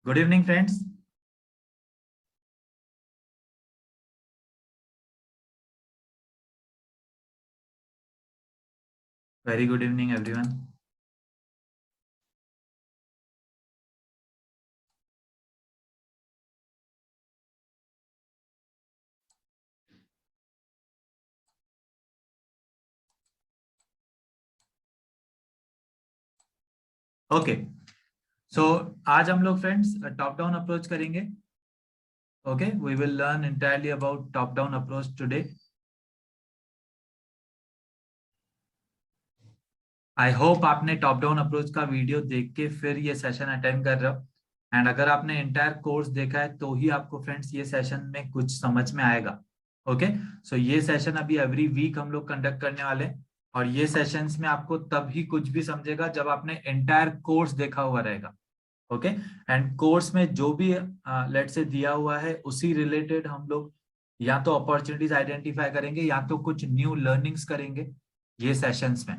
Good evening, friends. Very good evening, everyone. Okay, so आज हम लोग फ्रेंड्स टॉप डाउन अप्रोच करेंगे. Okay, we will learn entirely about top down approach today. I hope आपने top down approach का video देख के फिर ये सेशन अटेंड कर रहे हो. एंड अगर आपने एंटायर कोर्स देखा है तो ही आपको फ्रेंड्स ये सेशन में कुछ समझ में आएगा. ओके, सो ये सेशन अभी एवरी वीक हम लोग कंडक्ट करने वाले हैं. और ये सेशंस में आपको तभी कुछ भी समझेगा जब आपने एंटायर कोर्स देखा हुआ रहेगा. ओके, एंड कोर्स में जो भी लेट से दिया हुआ है उसी रिलेटेड हम लोग या तो अपॉर्चुनिटीज आइडेंटिफाई करेंगे या तो कुछ न्यू लर्निंग्स करेंगे ये सेशंस में.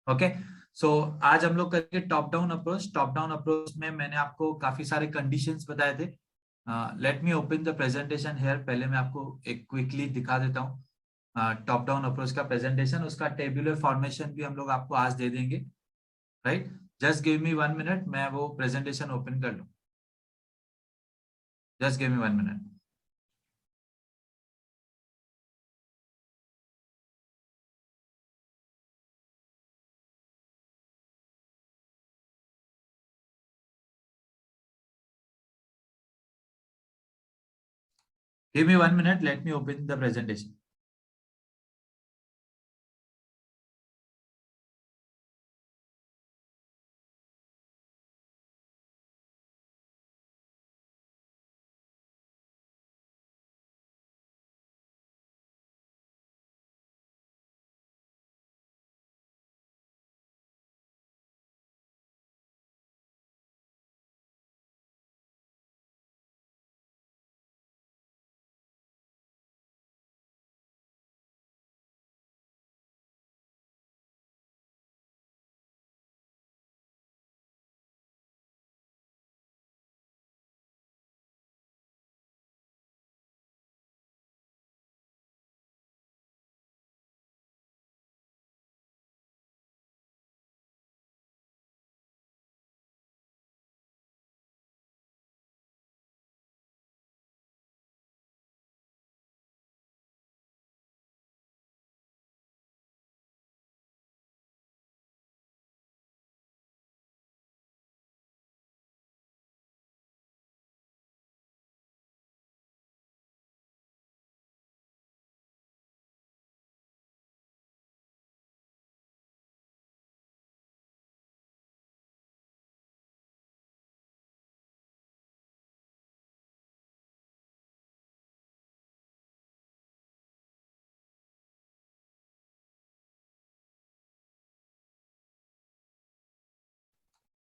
ओके, सो आज हम लोग करेंगे top down approach. Top down approach में मैंने आपको काफी सारे कंडीशंस बताए थे. Let me open the presentation here. पहले मैं आपको एक क्विकली दिखा देता हूँ टॉप डाउन अप्रोच का प्रेजेंटेशन. उसका टेबुलर फॉर्मेशन भी हम लोग आपको आज दे देंगे. Right, just give me 1 minute, मैं वो प्रेजेंटेशन ओपन कर लूँ. Just give me 1 minute. Give me 1 minute. Let me open the presentation.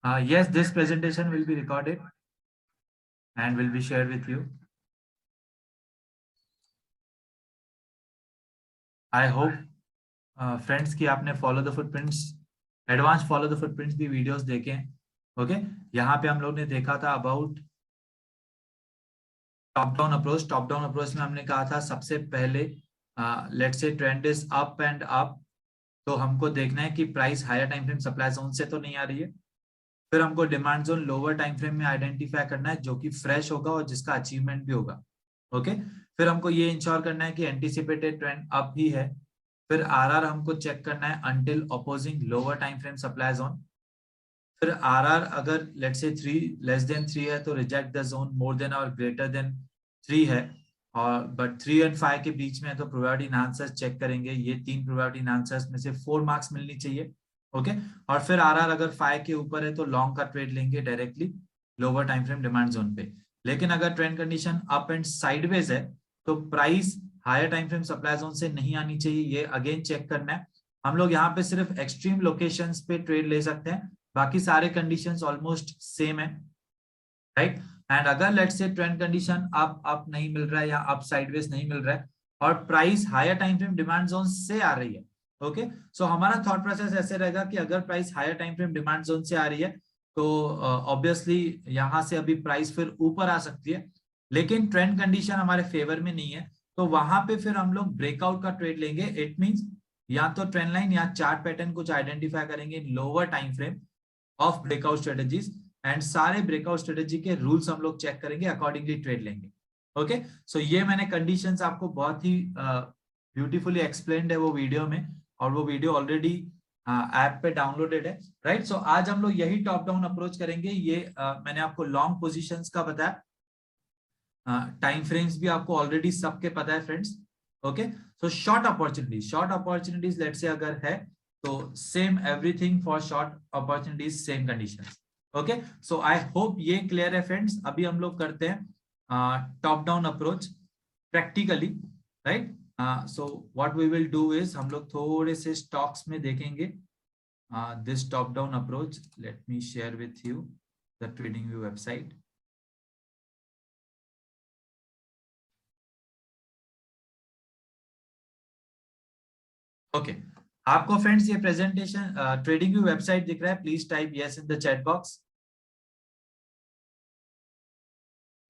Yes, this presentation will be recorded and will be shared with you. I hope friends कि आपने follow the footprints, advance follow the footprints भी videos देखे हैं. Okay, यहाँ पे हम लोग ने देखा था about top down approach. Top down approach में हमने कहा था सबसे पहले let's say trend is up and up, तो हमको देखना है कि price higher time frame supply zone से तो नहीं आ रही है. फिर हमको demand zone lower time frame में आइडेंटिफाई करना है जो कि फ्रेश होगा और जिसका अचीवमेंट भी होगा. ओके, फिर हमको ये इंश्योर करना है कि एंटिसिपेटेड ट्रेंड अप ही है. फिर आरआर हमको चेक करना है until opposing lower time frame supply zone. फिर आरआर अगर लेट्स से 3 <3 है तो reject the zone, more than और ग्रेटर देन 3 है और बट 3 और 5 के बीच में है तो प्रोबेबिलिटी एनहांसर्स चेक करेंगे. ये 3 प्रोबेबिलिटी एनहांसर्स में से 4 मार्क्स मिलनी चाहिए. ओके, और फिर आरआर अगर 5 के ऊपर है तो लॉन्ग का ट्रेड लेंगे directly lower time frame demand zone पे. लेकिन अगर trend condition up and sideways है तो price higher time frame supply zone से नहीं आनी चाहिए. ये अगेन चेक करना है. हम लोग यहाँ पे सिर्फ एक्सट्रीम लोकेशंस पे ट्रेड ले सकते हैं, बाकी सारे कंडीशंस ऑलमोस्ट सेम है. राइट, एंड अगर let's say trend condition up नहीं मिल रहा है या अप साइडवेज नहीं मिल रहा है और price higher time frame demand zone से आ रही है. ओके, सो हमारा थॉट प्रोसेस ऐसे रहेगा कि अगर price higher time frame demand zone से आ रही है तो ऑब्वियसली यहाँ से अभी प्राइस फिर ऊपर आ सकती है, लेकिन ट्रेंड कंडीशन हमारे फेवर में नहीं है, तो वहां पे फिर हम लोग ब्रेकआउट का ट्रेड लेंगे। इट मींस या तो ट्रेंड लाइन या चार्ट पैटर्न कुछ आइडेंटिफाई करेंगे lower time frame of breakout strategies, and सारे ब्रेकआउट स्ट्रेटेजी के रूल्स हम लोग चेक करेंगे, अकॉर्डिंगली ट्रेड लेंगे। ओके, सो ये मैंने कंडीशंस आपको बहुत ही ब्यूटीफुली एक्सप्लेन्ड है वो वीडियो में, और वो वीडियो ऑलरेडी ऐप पे डाउनलोडेड है, राइट। सो आज हम लोग यही टॉप डाउन अप्रोच करेंगे। ये मैंने आपको लॉन्ग पोजिशंस का बताया, टाइम फ्रेम्स भी आपको ऑलरेडी सबके पता है friends. Okay, so short opportunities let's say अगर है तो same everything for short opportunities, same conditions. Okay, so I hope ये क्लियर है फ्रेंड्स। अभी हम लोग करते हैं top down approach practically, right. So what we will do is हम लोग थोड़े से स्टॉक्स में देखेंगे this top down approach. Let me share with you the trading view website. Okay, आपको फ्रेंड्स ये प्रेजेंटेशन ट्रेडिंग व्यू वेबसाइट दिख रहा है? Please type yes in the chat box.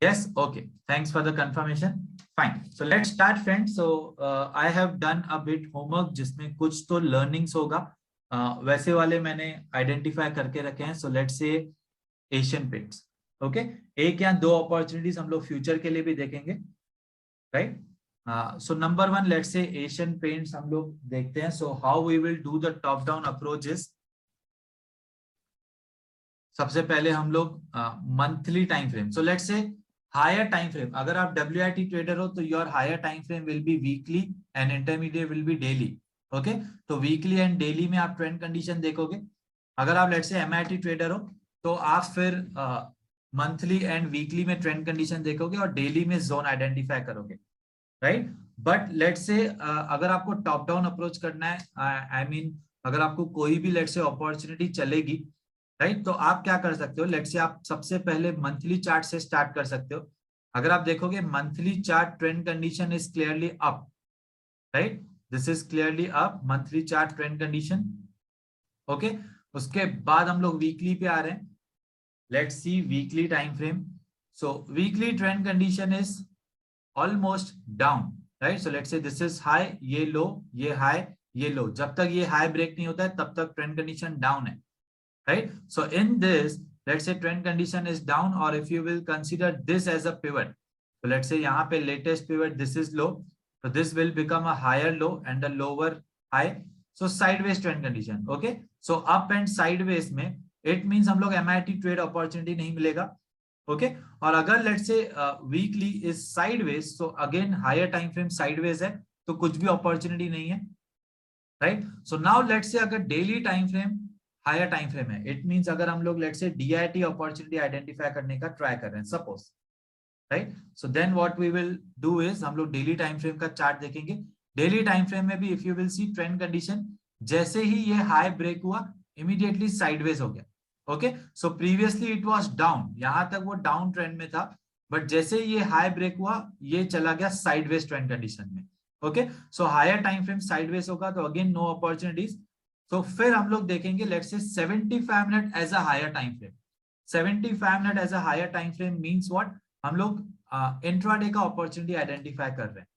Yes, okay. Thanks for the confirmation. Fine. So let's start, friends. So I have done a bit homework जिसमें कुछ तो learnings होगा, वैसे वाले मैंने आइडेंटिफाई करके रखे हैं। So let's say Asian paints. Okay, एक या दो अपॉर्चुनिटीज हम लोग फ्यूचर के लिए भी देखेंगे, right. So number one, let's say Asian Paints हम लोग देखते हैं। So how we will do the top down approach is, सबसे पहले हम लोग monthly time frame. So let's say higher time frame, अगर आप WIT ट्रेडर हो तो your higher time frame will be weekly and intermediate will be daily. Okay, तो weekly and daily में आप ट्रेंड कंडीशन देखोगे। अगर आप लेट्स से MIT ट्रेडर हो तो आप फिर मंथली एंड वीकली में ट्रेंड कंडीशन देखोगे और डेली में जोन आइडेंटिफाई करोगे, राइट। बट लेट्स से अगर आपको टॉप डाउन अप्रोच करना है, आई मीन अगर आपको कोई भी लेट्स से अपॉर्चुनिटी चलेगी, राइट, तो आप क्या कर सकते हो, लेट्स से आप सबसे पहले मंथली चार्ट से स्टार्ट कर सकते हो। अगर आप देखोगे monthly chart trend condition is clearly up, right, this is clearly up, monthly chart trend condition. Okay, उसके बाद हम लोग वीकली पे आ रहे हैं। Let's see weekly time frame. So weekly trend condition is almost down, right. So let's say this is high, ये लो, ये high, ये लो, जब तक ये हाई ब्रेक नहीं होता है तब तक ट्रेंड कंडीशन डाउन है, right? So in this, let's say trend condition is down, or if you will consider this as a pivot, so let's say यहाँ पे latest pivot, this is low, so this will become a higher low and a lower high, so sideways trend condition. Okay, so up and sideways में it means हम लोग MIT trade opportunity नहीं मिलेगा। Okay, और अगर let's say weekly is sideways, so again higher time frame sideways है तो कुछ भी अपॉर्चुनिटी नहीं है, right. So now let's say अगर daily time frame higher time frame है, इट मींस अगर हम लोग let's say DIT opportunity identify करने का ट्राई कर रहे हैं suppose, right. So then what we will do is हम लोग डेली टाइम फ्रेम का चार्ट देखेंगे। डेली टाइम फ्रेम में भी if you will see trend condition, जैसे ही ये हाई ब्रेक हुआ इमीडिएटली साइडवेज हो गया। Okay, so previously it was down, यहां तक वो डाउन ट्रेंड में था, बट जैसे ही ये हाई ब्रेक हुआ ये चला गया साइडवेज ट्रेंड कंडीशन में। Okay, so higher time frame sideways होगा तो अगेन नो अपॉर्चुनिटीज। तो फिर हम लोग देखेंगे let's say 75 minute as a higher time frame. 75 minute as a higher time frame means what, हम लोग इंट्राडे का अपॉर्चुनिटी आइडेंटिफाई कर रहे हैं।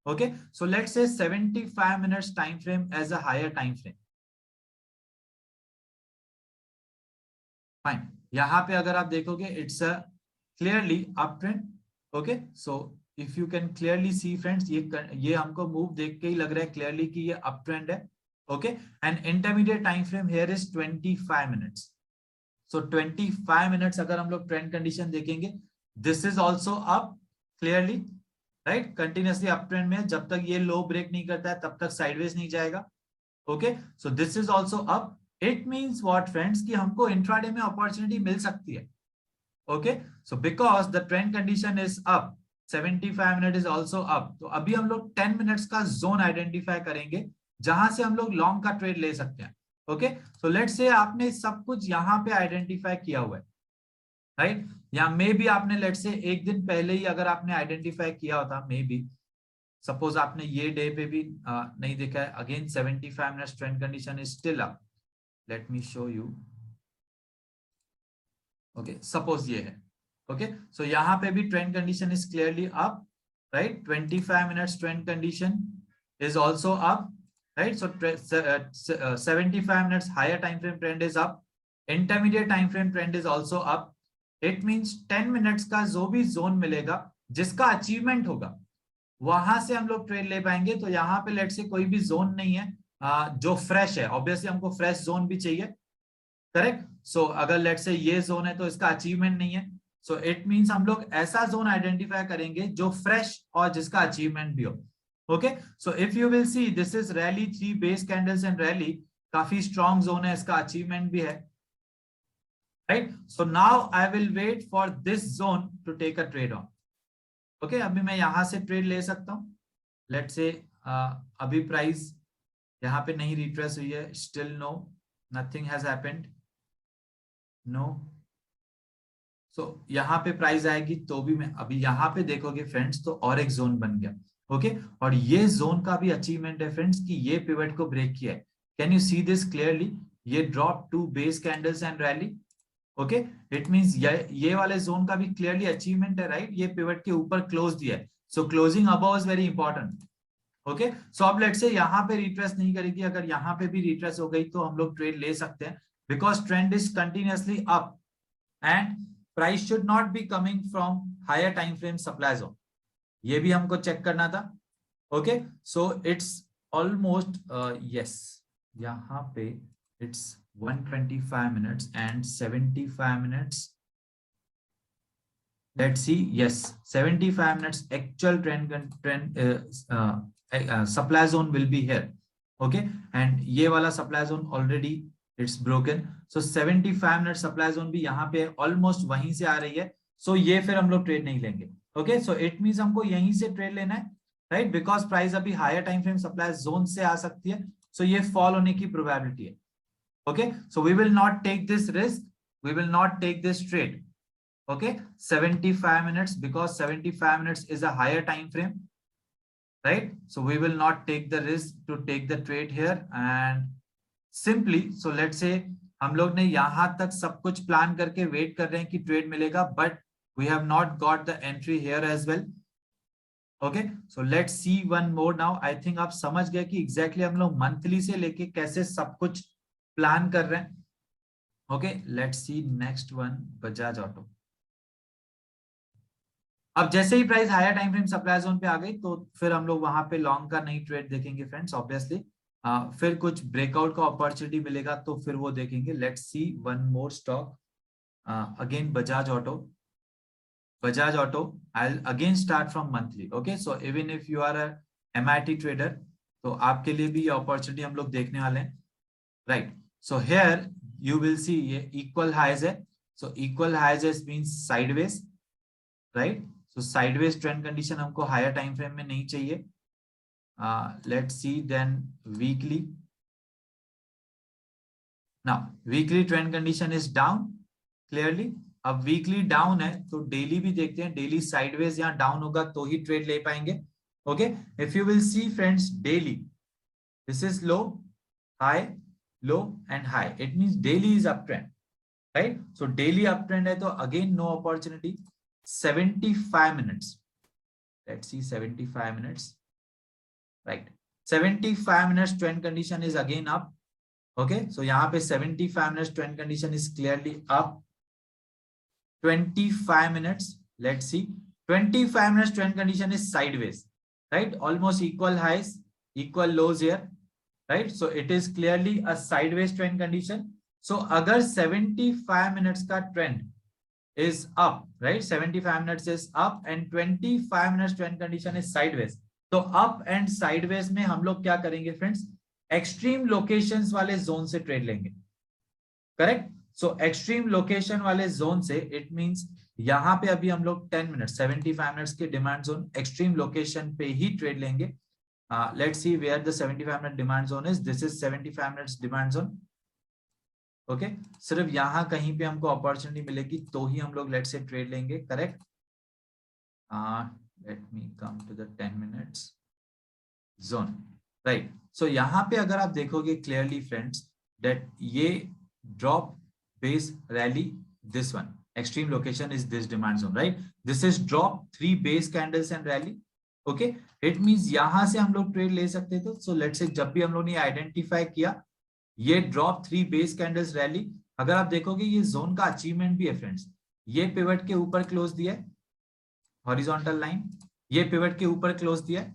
Okay, so let's say 75 minutes time frame as a higher time frame. Fine, यहाँ पे अगर आप देखोगे it's a clearly up trend. Okay, so if you can clearly see friends, ये हमको मूव देख के ही लग रहा है क्लियरली कि ये अप ट्रेंड है। Okay, and intermediate time frame here is 25 minutes. So 25 minutes अगर हम लोग ट्रेंड कंडीशन देखेंगे, this is also up clearly, right, continuously up trend में, जब तक ये लो ब्रेक नहीं करता है तब तक साइडवेज नहीं जाएगा। Okay, so this is also up. It means what friends कि हमको इंट्राडे में अपॉर्चुनिटी मिल सकती है। Okay, so because the trend condition is up, 75 minute is also up, तो अभी हम लोग 10 मिनट्स का जोन आइडेंटिफाई करेंगे जहां से हम लोग लॉन्ग का ट्रेड ले सकते हैं। ओके, सो लेट्स से आपने सब कुछ यहाँ पे आइडेंटिफाई किया हुआ है, राइट, या मे बी आपने लेट्स से एक दिन पहले ही अगर आपने आइडेंटिफाई किया होता, मे बी सपोज आपने ये डे पे भी नहीं देखा है, again 75 minutes trend condition is still up. Late me show you, okay suppose ये है, ओके सो यहाँ पे भी trend condition is clearly up, right, 25 minutes trend condition is also up, right? So 75 minutes higher time frame trend is up, intermediate time frame trend is also up. It means 10 minutes का जो भी zone मिलेगा जिसका achievement होगा वहां से हम लोग ट्रेड ले पाएंगे। तो यहाँ पे लेट से कोई भी जोन नहीं है जो फ्रेश है, ऑब्वियसली हमको फ्रेश जोन भी चाहिए, करेक्ट। सो अगर लेट से ये जोन है तो इसका अचीवमेंट नहीं है, सो इट मींस हम लोग ऐसा जोन आइडेंटिफाई करेंगे जो फ्रेश और जिसका अचीवमेंट भी हो। Okay so if you will see this is rally 3 base candles and rally, काफी स्ट्रॉन्ग जोन है, इसका अचीवमेंट भी है, right. So now I will wait for this zone to take a trade on. Okay अभी मैं यहां से trade ले सकता हूं, लेट से अभी प्राइस यहाँ पे नहीं रिट्रेस हुई है, still no, nothing has happened, no. So यहाँ पे प्राइस आएगी तो भी मैं अभी यहाँ पे देखोगे फ्रेंड्स तो और एक जोन बन गया, ओके और ये जोन का भी अचीवमेंट है फ्रेंड्स कि ये पिवट को ब्रेक किया है। Can you see this clearly, ये drop 2 base candles and rally, okay it means ये वाले जोन का भी क्लियरली अचीवमेंट है, राइट, ये पिवट के ऊपर क्लोज दिया है, so closing above is very important. Okay so अब लेट्स से यहाँ पे रिट्रेस नहीं करेगी, अगर यहाँ पे भी रिट्रेस हो गई तो हम लोग ट्रेड ले सकते हैं because trend is continuously up and price should not be coming from higher time frame supply zone, ये भी हमको चेक करना था। Okay so it's almost yes, यहाँ पे it's 125 minutes and 75 minutes, let's see, yes 75 minutes actual supply zone will be here, okay and ये वाला supply zone already it's broken, so 75 minutes supply zone भी यहाँ पे almost वहीं से आ रही है, so ये फिर हम लोग ट्रेड नहीं लेंगे। okay so it means हमको यहीं से ट्रेड लेना है, right because प्राइस अभी higher time frame supply zone से आ सकती है, so ये फॉल होने की प्रोबेबिलिटी है। okay so we will not take this risk, we will not take this trade, okay 75 minutes because 75 minutes is a higher time frame, right, so we will not take the risk to take the trade here and simply so let's say हम लोग ने यहां तक सब कुछ plan करके wait कर रहे हैं कि ट्रेड मिलेगा but we have not got the entry here as well. Okay so let's see one more now, I think आप समझ गए कि एग्जैक्टली हम लोग मंथली से लेके कैसे सब कुछ प्लान कर रहे हैं। Okay let's see next one, Bajaj auto. अब जैसे ही price higher time frame supply zone पे आ गई तो फिर हम लोग वहां पे लॉन्ग का नहीं ट्रेड देखेंगे फ्रेंड्स, ऑब्वियसली फिर कुछ ब्रेकआउट का अपॉर्चुनिटी मिलेगा तो फिर वो देखेंगे। Let's see one more stock, again Bajaj auto. Bajaj auto I again start from monthly, okay so even if you are a MIT trader तो आपके लिए भी ये अपॉर्चुनिटी हम लोग देखने वाले हैं, right. So here you will see ये इक्वल हाइज है, सो equal highs means sideways, right, so sideways trend condition हमको हायर टाइम फ्रेम में नहीं चाहिए। Let's see then weekly, now weekly trend condition is down clearly. अब weekly down है तो डेली भी देखते हैं, डेली साइडवेज यहाँ डाउन होगा तो ही ट्रेड ले पाएंगे। Okay if you will see friends daily this is low high low and high, it means daily is up trend, right, so daily up trend है तो again no opportunity. 75 minutes, let's see 75 minutes, right, 75 minutes trend condition is again up, okay so यहाँ पे 75 minutes trend condition is clearly up। 25 minutes, let's see 25 minutes trend condition is sideways, right, almost equal highs equal lows here, right, so it is clearly a sideways trend condition। so अगर 75 minutes का trend is up, right, 75 minutes is up and 25 minutes trend condition is sideways, तो up and sideways में हम लोग क्या करेंगे friends, extreme locations वाले zone से ट्रेड लेंगे, करेक्ट। सो एक्सट्रीम लोकेशन वाले जोन से इट मींस यहाँ पे अभी हम लोग 10 मिनट 75 मिनट्स के डिमांड जोन एक्सट्रीम लोकेशन पे ही ट्रेड लेंगे। Let's see where the 75 minute demand zone is, this is 75 minutes demand zone, okay सिर्फ यहाँ कहीं पे हमको अपॉर्चुनिटी मिलेगी तो ही हम लोग लेट्स से ट्रेड लेंगे, correct. Let me come to the 10 minutes zone, right, so यहाँ पे अगर आप देखोगे क्लियरली फ्रेंड्स दैट ये drop base rally this one, extreme location is this demand zone, right? This is drop 3 base candles and rally. Okay, it means यहां से हम लोग ट्रेड ले सकते थे. So let's say जब भी हम लोग ने आइडेंटिफाई किया ये ड्रॉप 3 बेस कैंडल्स रैली, अगर आप देखोगे ये जोन का अचीवमेंट भी है फ्रेंड्स. ये पिवट के ऊपर क्लोज दिया है हॉरिजॉन्टल लाइन, ये पिवट के ऊपर क्लोज दिया है.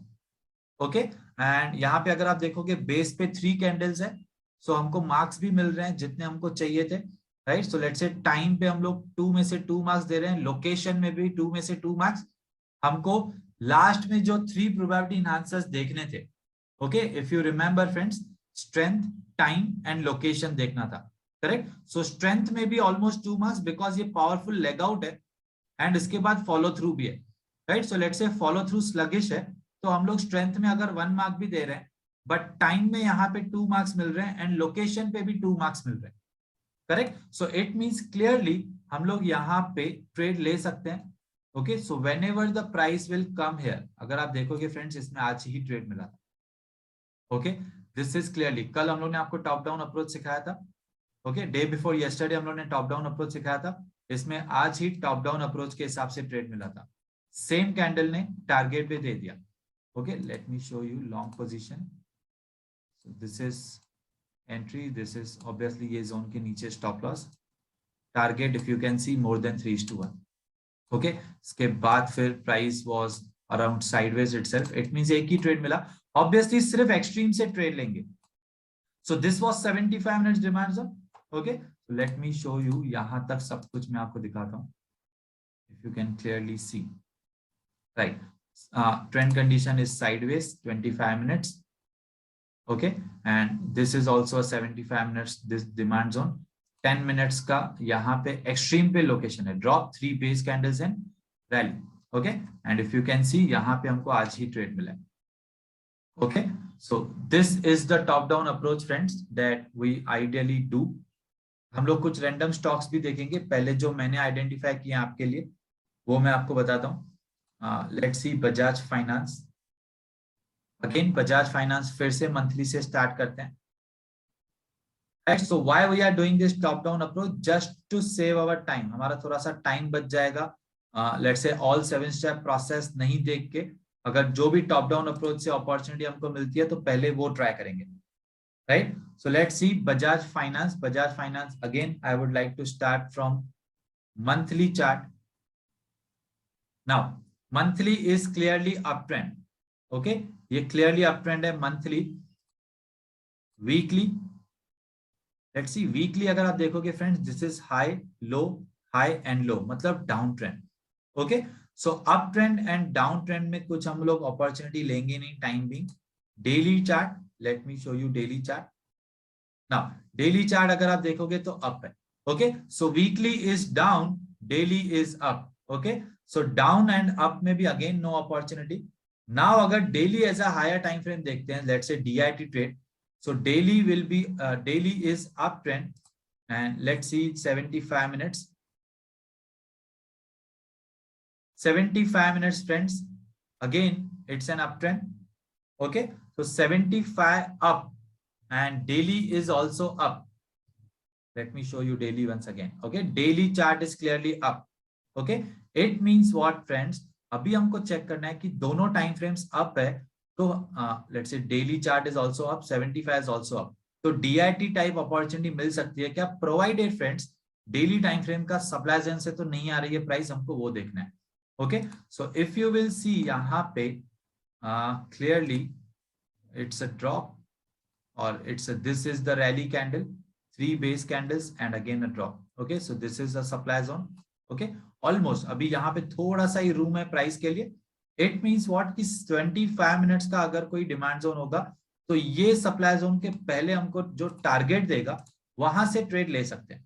ओके, एंड यहाँ पे अगर आप देखोगे बेस पे 3 कैंडल्स है. सो हमको मार्क्स भी मिल रहे हैं जितने हमको चाहिए थे, राइट. सो लेट्स से टाइम पे हम लोग 2 में से 2 मार्क्स दे रहे हैं, लोकेशन में भी 2 में से 2 मार्क्स. हमको लास्ट में जो 3 प्रोबेबिलिटी एनहांसर्स देखने थे, okay, if you remember friends, strength, time and location देखना था, करेक्ट. सो स्ट्रेंथ में भी ऑलमोस्ट 2 मार्क्स बिकॉज ये पावरफुल लेग आउट है एंड इसके बाद फॉलो थ्रू भी है, राइट. सो लेट्स से फॉलो थ्रू स्लगिश है तो हम लोग स्ट्रेंथ में अगर 1 मार्क भी दे रहे हैं, बट टाइम में यहाँ पे 2 मार्क्स मिल रहे हैं एंड लोकेशन पे भी 2 मार्क्स मिल रहे हैं, correct. So it means clearly हम लोग यहाँ पे ट्रेड ले सकते हैं. Okay, so whenever the price will come here, अगर आप देखोगे फ्रेंड्स इसमें आज ही ट्रेड मिला था. ओके, दिस इज क्लियरली, कल हम लोग ने आपको टॉप डाउन अप्रोच सिखाया था. ओके, डे बिफोर यस्टरडे हम लोग ने टॉप डाउन अप्रोच सिखाया था. इसमें आज ही टॉप डाउन अप्रोच के हिसाब से ट्रेड मिला था. सेम कैंडल ने टारगेट पे दे दिया. Okay, let me show you long position. So this is entry, this is obviously ये zone के नीचे stop loss. Target if you can see more than 3:1. Okay, इसके बाद फिर price was around sideways itself. It means एक ही trade मिला. Obviously सिर्फ extreme से trade लेंगे. So this was 75 minutes demand zone. Okay, so let me show you, यहाँ तक सब कुछ मैं आपको दिखाता हूँ. If you can clearly see, right? Trend condition is sideways 25 minutes. Okay, and this is also a 75 minutes this demand zone. 10 minutes का यहाँ पे extreme पे location है, drop 3 base candles and rally. Okay, and if you can see यहाँ पे हमको आज ही trade मिला है. Okay, so this is the top down approach friends that we ideally do. हम लोग कुछ random stocks भी देखेंगे. पहले जो मैंने identify किया आपके लिए वो मैं आपको बताता हूँ. Let's see Bajaj Finance. Again Bajaj Finance फिर से मंथली से स्टार्ट करते हैं. Right, so why we are doing this top down approach? Just to save our time. हमारा थोड़ा सा टाइम बच जाएगा. Let's say all 7 step process नहीं देख के अगर जो भी टॉप डाउन अप्रोच से अपॉर्चुनिटी हमको मिलती है तो पहले वो ट्राई करेंगे, राइट. So let's C Bajaj Finance. Bajaj Finance again I would like to start from monthly chart. Now monthly is clearly uptrend. Okay, ये clearly uptrend है monthly. Weekly, let's see weekly अगर आप देखोगे friends, this is high, low, high and low, मतलब down trend. Okay, so uptrend and downtrend में कुछ हम लोग opportunity लेंगे नहीं time being. Daily chart, let me show you daily chart. Now daily chart अगर आप देखोगे तो up है. Okay, so weekly is down, daily is up. Okay, so down and up में भी again no opportunity. Now अगर daily as a higher time frame देखते हैं, let's say DIT trade, so daily will be daily is uptrend and let's see 75 minutes. 75 minutes friends, again it's an uptrend. Okay, so 75 up and daily is also up. Let me show you daily once again. Okay, daily chart is clearly up. Okay, it means what friends, अभी हमको check करना है कि दोनों time frames up है तो let's say daily chart is also up, 75 is also up, तो DIT type opportunity मिल सकती है क्या, provided friends daily time frame का सप्लाई जोन से तो नहीं आ रही है प्राइस, हमको वो देखना है. Okay, so if you will सी यहाँ पे क्लियरली इट्स अ ड्रॉप और it's this is the rally candle, 3 base candles and again a drop. Okay, so this is a supply zone. Okay, almost अभी यहाँ पे थोड़ा सा ही रूम है price के लिए. इट मींस व्हाट कि 25 मिनट्स का अगर कोई डिमांड जोन होगा तो ये सप्लाई जोन के पहले हमको जो टारगेट देगा वहां से ट्रेड ले सकते हैं.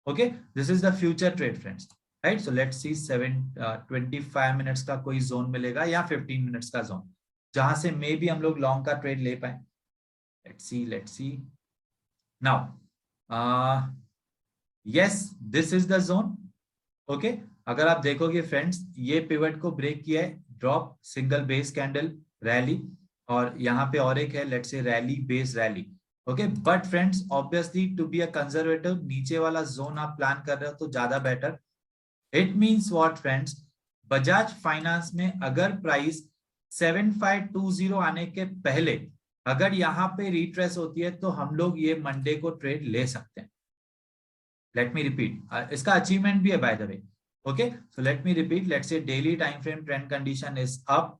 Okay, this is the future trade friends, right. So let's C 25 minutes का कोई जोन मिलेगा या 15 मिनट्स का जोन जहां से मे बी हम लोग लॉन्ग का ट्रेड ले पाए. Let's see now. Yes, this is the zone. Okay, अगर आप देखोगे फ्रेंड्स ये पिवट को ब्रेक किया है, drop, single base candle, rally, और यहाँ पे और एक है let's say rally base rally. Okay, but friends obviously to be a conservative नीचे वाला जोन आप प्लान कर रहे हो तो ज्यादा better, it means what friends, Bajaj finance में अगर प्राइस 7520 आने के पहले अगर यहाँ पे रिट्रेस होती है तो हम लोग ये मंडे को ट्रेड ले सकते हैं. लेट मी रिपीट, इसका अचीवमेंट भी है by the way. Okay, so let me repeat. Let's say daily time frame trend condition is up.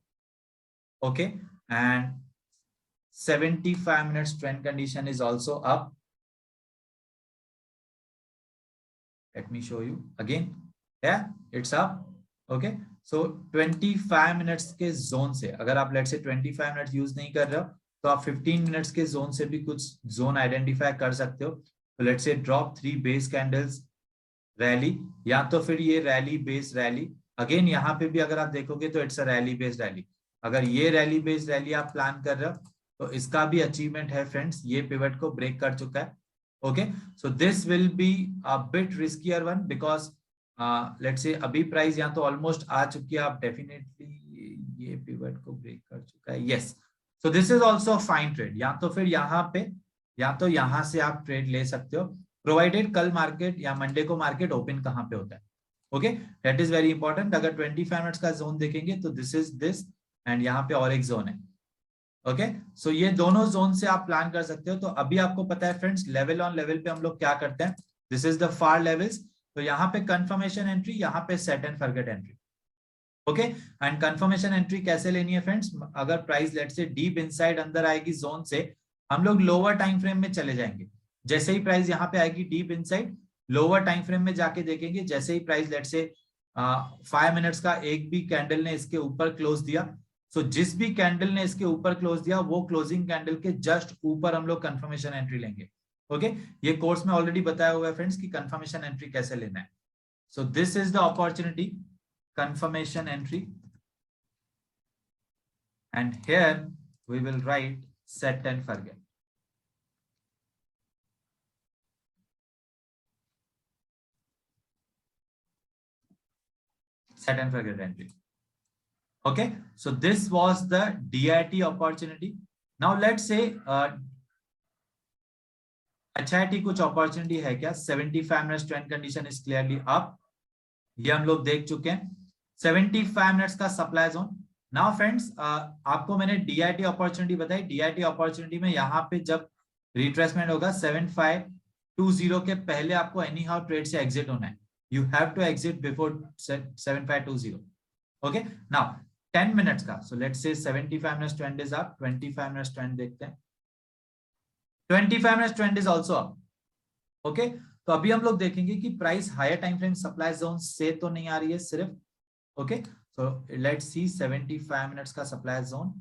Okay, and 75 minutes trend condition is also up. Let me show you again. Yeah, it's up. Okay, so 25 minutes के zone से अगर आप late से 25 minutes use नहीं कर रहे हो तो आप 15 मिनट्स के जोन से भी कुछ जोन आइडेंटिफाई कर सकते हो. तो लेट से ड्रॉप 3 बेस कैंडल्स रैली, या तो फिर ये रैली बेस रैली. अगेन यहाँ पे भी अगर आप देखोगे तो it's a rally based rally. अगर ये रैली बेस्ड रैली आप प्लान कर रहे हो तो इसका भी अचीवमेंट है फ्रेंड्स, ये पिवट को ब्रेक कर चुका है. Okay, so this will be a bit riskier one because let's say अभी प्राइस यहाँ तो ऑलमोस्ट आ चुकी है. आप डेफिनेटली ये पिवट को ब्रेक कर चुका है. Yes, so this is also fine trade. या तो फिर यहाँ पे या तो यहाँ से आप ट्रेड ले सकते हो, प्रोवाइडेड कल मार्केट या मंडे को मार्केट ओपन कहाँ पे होता है. Okay, that is very important. अगर 25 मिनट्स का जोन देखेंगे तो दिस इज दिस एंड यहाँ पे और एक जोन है. ओके, सो ये दोनों जोन से आप प्लान कर सकते हो. तो अभी आपको पता है फ्रेंड्स, लेवल ऑन लेवल पे हम लोग क्या करते हैं. This is the far levels. तो यहाँ पे कंफर्मेशन एंट्री, यहाँ पे set and forget entry. Okay, and confirmation entry कैसे लेनी है फ्रेंड्स, अगर प्राइस लेट से डीप इनसाइड अंदर आएगी जोन से, हम लोग लोअर टाइम फ्रेम में चले जाएंगे. जैसे ही प्राइस यहाँ पे आएगी deep inside, lower time frame में जाके देखेंगे. जैसे ही प्राइस लेट से 5 मिनट्स का एक भी कैंडल ने इसके ऊपर क्लोज दिया, सो जिस भी कैंडल ने इसके ऊपर क्लोज दिया वो क्लोजिंग कैंडल के जस्ट ऊपर हम लोग कंफर्मेशन एंट्री लेंगे. ओके, ये कोर्स में ऑलरेडी बताया हुआ है फ्रेंड्स कि कंफर्मेशन एंट्री कैसे लेना है. सो this is the opportunity, confirmation entry, and here we will write set and forget. Set and forget entry. Okay, so this was the DIT opportunity. Now let's say HIT कुछ opportunity है क्या. 75 minutes trend condition is clearly up, ये हम लोग देख चुके हैं. 75 minutes का सप्लाई जोन. नाउ फ्रेंड्स, आपको मैंने DIT अपॉर्चुनिटी बताई. DIT अपॉर्चुनिटी में यहाँ पे जब रिट्रेसमेंट होगा 7520 के पहले आपको एनी हाउ ट्रेड से एग्जिट होना है. You have to exit before 7520. Okay, now 10 minutes का. So let's say 75 minutes trend is up. 25 minutes trend देखते हैं. 25 minutes trend is also up. Okay, तो अभी हम लोग देखेंगे कि price higher time frame supply zone से तो नहीं आ रही है सिर्फ. Okay, so let's see 75 minutes का supply zone.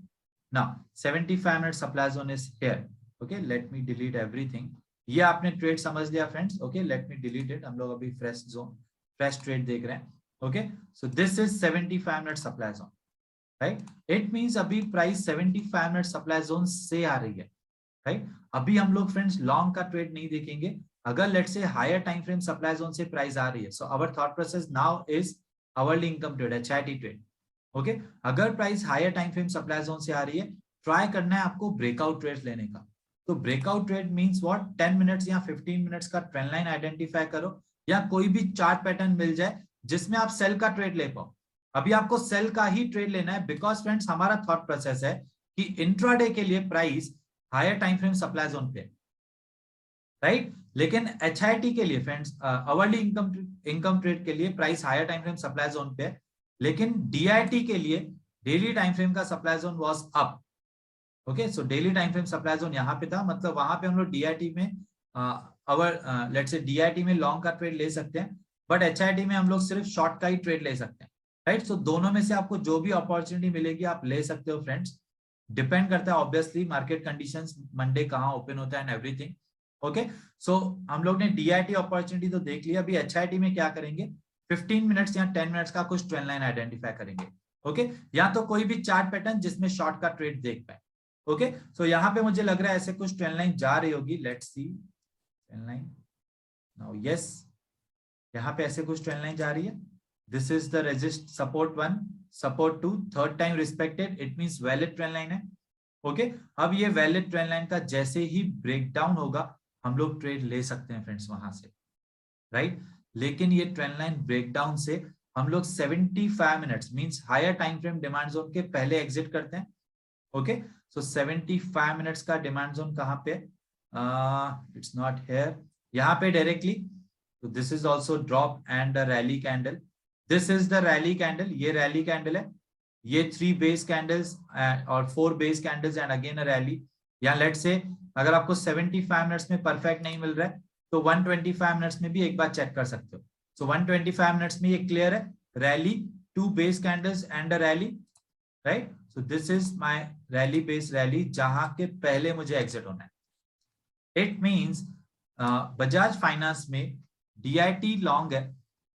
Now 75 minutes supply zone is here. Okay, let me delete everything. ये आपने ट्रेड समझ लिया friends. Okay, let me delete it. हम लोग अभी फ्रेश जोन, फ्रेश ट्रेड देख रहे हैं. Okay, so this is 75 minutes supply zone, right? It means अभी प्राइस 75 minutes supply zone से आ रही है, right? अभी हम लोग फ्रेंड्स लॉन्ग का ट्रेड नहीं देखेंगे. अगर let's say higher time frame supply zone से प्राइस आ रही है, so our thought process now is hourly income trade, HIT trade. Okay, अगर price higher time frame supply zone से आ रही है, ट्राई करना है आपको ब्रेकआउट ट्रेड लेने का. तो breakout trade means what, 10 minutes या 15 मिनट्स का ट्रेंड लाइन आइडेंटिफाई करो या कोई भी चार्ट पैटर्न मिल जाए जिसमें आप सेल का ट्रेड ले पाओ. अभी आपको सेल का ही ट्रेड लेना है बिकॉज फ्रेंड्स हमारा थॉट प्रोसेस है कि इंट्राडे के लिए price higher time frame supply zone पे, राइट? लेकिन HIT के लिए फ्रेंड्स, आवरली इनकम ट्रेड के लिए price higher time frame supply zone पे है, लेकिन DIT के लिए डेली टाइम फ्रेम का supply zone was up. Okay, so daily time frame supply zone यहाँ पे था, मतलब वहां पे हम लोग DIT में लेट्स से DIT में लॉन्ग का ट्रेड ले सकते हैं, बट HIT में हम लोग सिर्फ शॉर्ट का ही ट्रेड ले सकते हैं, राइट? सो दोनों में से आपको जो भी अपॉर्चुनिटी मिलेगी आप ले सकते हो फ्रेंड्स. डिपेंड करता है ऑब्वियसली मार्केट कंडीशंस, मंडे कहाँ ओपन होता है एंड एवरीथिंग. ओके, सो हम लोग ने DIT अपॉर्चुनिटी तो देख लिया. अभी HIT में क्या करेंगे, 15 मिनट्स या 10 मिनट्स का कुछ ट्रेंड लाइन आइडेंटिफाई करेंगे. ओके, या तो कोई भी चार्ट पैटर्न जिसमें शॉर्ट का ट्रेड देख पाए. ओके, सो यहाँ पे मुझे लग रहा है ऐसे कुछ ट्रेंड लाइन जा रही होगी. Let's see trend line now. Yes, यहाँ पे ऐसे कुछ ट्रेंड लाइन जा रही है. This is the resist, support 1, support 2, third time respected, it means valid trend line है. ओके, अब ये वैलिड ट्रेंड लाइन का जैसे ही ब्रेकडाउन होगा हम लोग ट्रेड ले सकते हैं फ्रेंड्स वहां से, राइट? लेकिन ये ट्रेंड लाइन ब्रेकडाउन से हम लोग 75 minutes means higher time frame demand zone के पहले एग्जिट करते हैं। ओके, सो 75 मिनट्स का डिमांड जोन कहाँ पे? इट्स नॉट हेयर, यहाँ पे डायरेक्टली। तो this is also drop and rally candle, this is the rally candle, ये रैली कैंडल है, ये 3 बेस कैंडल्स और 4 base candles and again a rally. या लेट से अगर आपको 75 मिनट्स में परफेक्ट नहीं मिल रहा है तो 125 मिनट्स में भी एक बार चेक कर सकते हो। सो 125 मिनट्स में ये क्लियर है, rally, 2 base candles and a rally, right. So this is my rally base rally जहां के पहले मुझे एग्जिट होना है। इट मींस बजाज फाइनेंस में डीआईटी लॉन्ग है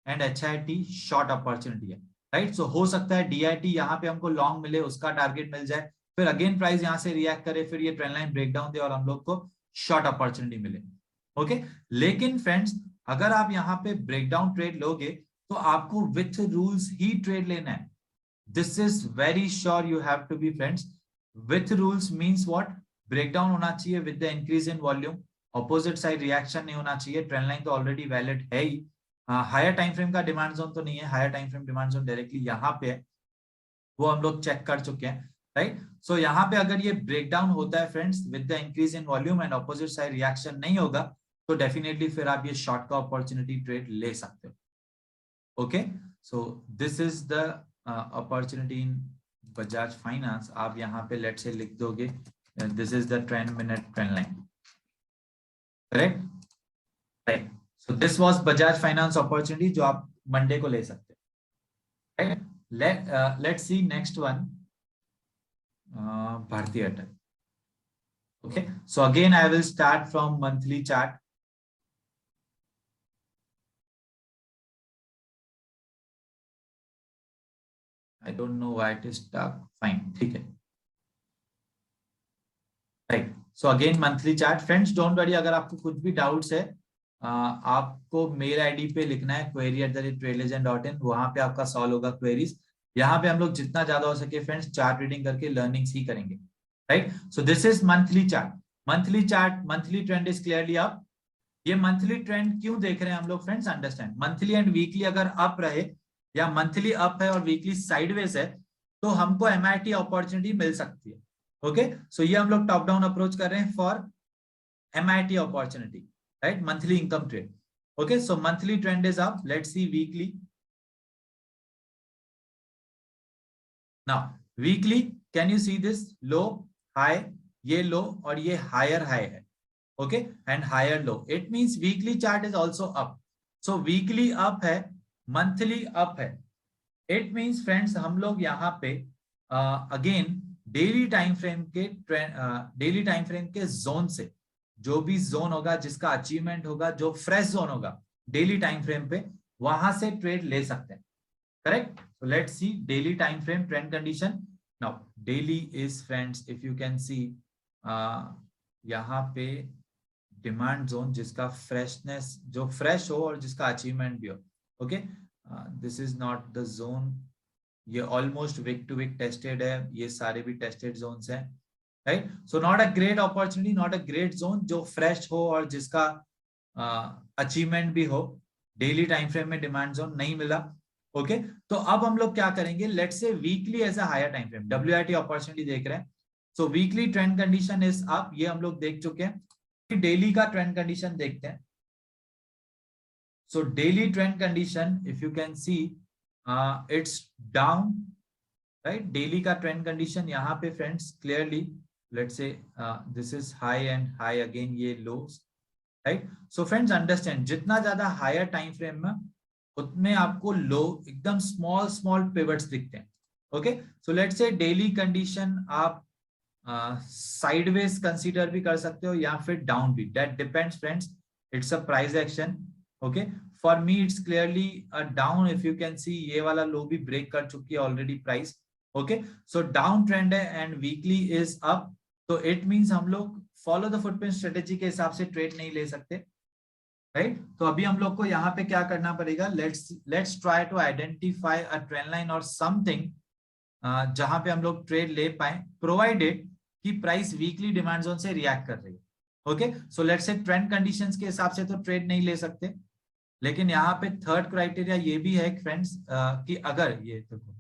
एंड एचआईटी शॉर्ट अपॉर्चुनिटी है, राइट। सो हो सकता है डीआईटी यहाँ पे हमको लॉन्ग मिले, उसका टारगेट मिल जाए, फिर अगेन प्राइस यहाँ से रिएक्ट करे, फिर ये ट्रेंड लाइन ब्रेकडाउन दे और हम लोग को शॉर्ट अपॉर्चुनिटी मिले। ओके, लेकिन फ्रेंड्स अगर आप यहाँ पे ब्रेकडाउन ट्रेड लोगे तो आपको विथ रूल्स ही ट्रेड लेना है। This is very sure you have to be friends. With rules means what? Breakdown होना चाहिए with the increase in volume, opposite side reaction नहीं होना चाहिए, ट्रेंड लाइन तो ऑलरेडी वैलिड है ही, हायर टाइम फ्रेम का डिमांड जोन तो नहीं है, higher time frame demand zone directly यहाँ पे है, वो हम लोग चेक कर चुके हैं, राइट। सो यहाँ पे अगर ये ब्रेकडाउन होता है friends with the increase in volume and opposite side reaction नहीं होगा तो डेफिनेटली फिर आप ये शॉर्ट का अपॉर्चुनिटी ट्रेड ले सकते हो। Okay, so this is the opportunity in Bajaj finance. आप यहाँ पे लेट से लिख दोगे this is the trend minute trend line, correct, right. So this was Bajaj finance opportunity जो आप मंडे को ले सकते हैं, right. Let's see next one, Bharti Airtel. Okay, so again I will start from monthly chart. I don't know why it is stuck. Fine, ठीक है, right. So again monthly chart. Friends don't worry, अगर आपको कुछ भी doubts है आपको mail ID पे लिखना है query@trailagent.in, वहां पे आपका सॉल्व होगा क्वेरीज। यहाँ पे हम लोग जितना ज्यादा हो सके फ्रेंड्स चार्ट रीडिंग करके लर्निंग्स ही करेंगे, राइट। So this is monthly chart, monthly chart, monthly trend is clearly up. ये मंथली ट्रेंड क्यों देख रहे हैं हम लोग friends? Understand, monthly and weekly अगर अप रहे या मंथली अप है और वीकली साइडवेज है तो हमको एमआईटी अपॉर्चुनिटी मिल सकती है। ओके, सो ये हम लोग टॉप डाउन अप्रोच कर रहे हैं for MIT opportunity, right, monthly income trade. Okay, so monthly trend is up, let's see weekly. Now weekly can you see this low high, ये low और ये हायर हाई है, okay, and higher low, it means weekly chart is also up. So weekly up है, monthly up है, it means friends हम लोग यहाँ पे अगेन डेली टाइम फ्रेम के डेली टाइम फ्रेम के जोन से, जो भी जोन होगा जिसका अचीवमेंट होगा, जो फ्रेश जोन होगा डेली टाइम फ्रेम पे, वहां से ट्रेड ले सकते हैं, correct. So let's see daily time frame trend condition. Now daily is friends if you can see यहाँ पे डिमांड जोन जिसका फ्रेशनेस, जो फ्रेश हो और जिसका अचीवमेंट भी हो, okay, this is not the zone, ये almost weak to weak tested है, ये सारे भी टेस्टेड जोन्स हैं, right. So not a great opportunity, not a great zone, जो फ्रेश हो और जिसका अचीवमेंट भी हो, डेली टाइम फ्रेम में डिमांड जोन नहीं मिला। ओके, तो अब हम लोग क्या करेंगे, let's say weekly as a higher time frame WIT opportunity देख रहे हैं। So weekly trend condition is up, ये हम लोग देख चुके हैं। डेली का ट्रेंड कंडीशन देखते हैं। So daily trend condition if you can see it's down, right. Daily का ट्रेंड कंडीशन यहाँ पे friends clearly let's say this is high and high again, ये lows, right. So friends understand, जितना ज्यादा higher time frame में उतने आपको लो एकदम स्मॉल स्मॉल पिवट्स दिखते हैं। Okay, so let's say daily condition आप साइडवेज कंसीडर भी कर सकते हो या फिर डाउन भी, that depends friends, it's a price action. Okay, for me it's clearly a down, if you can सी ये वाला लो भी ब्रेक कर चुकी है already price. Okay, so down trend है एंड वीकली इज अप, तो इट मींस हम लोग फॉलो द फुटप्रिंट स्ट्रेटेजी के हिसाब से ट्रेड नहीं ले सकते, राइट। तो अभी हम लोग को यहाँ पे क्या करना पड़ेगा, let's try to identify a trend line और समथिंग जहां पे हम लोग ट्रेड ले पाए, प्रोवाइडेड कि प्राइस वीकली डिमांड जोन से रिएक्ट कर रही है। Okay, so let's say trend conditions के हिसाब से तो ट्रेड नहीं ले सकते, लेकिन यहाँ पे थर्ड क्राइटेरिया ये भी है फ्रेंड्स कि अगर ये देखो,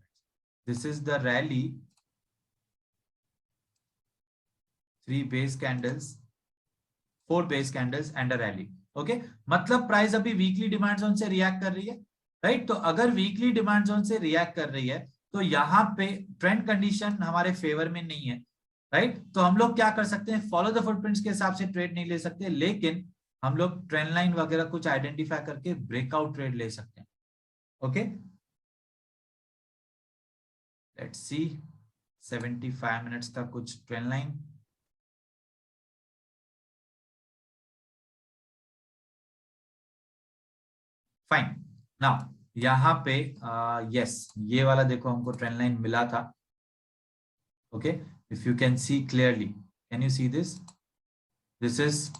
this is the rally, 3 base candles, 4 base candles and a rally. Okay, मतलब प्राइस अभी वीकली डिमांड जोन से रिएक्ट कर रही है, राइट। तो अगर वीकली डिमांड जोन से रिएक्ट कर रही है तो यहाँ पे ट्रेंड कंडीशन हमारे फेवर में नहीं है, राइट। तो हम लोग क्या कर सकते हैं, फॉलो द फुटप्रिंट्स के हिसाब से ट्रेड नहीं ले सकते, लेकिन हम लोग ट्रेंड लाइन वगैरह कुछ आइडेंटिफाई करके ब्रेकआउट ट्रेड ले सकते हैं। ओके, लेट्स सी 75 मिनट्स का कुछ ट्रेंड लाइन। फाइन, नाउ यहाँ पे यस ये वाला देखो हमको ट्रेंड लाइन मिला था। Okay, if you can see clearly, can you see this, this is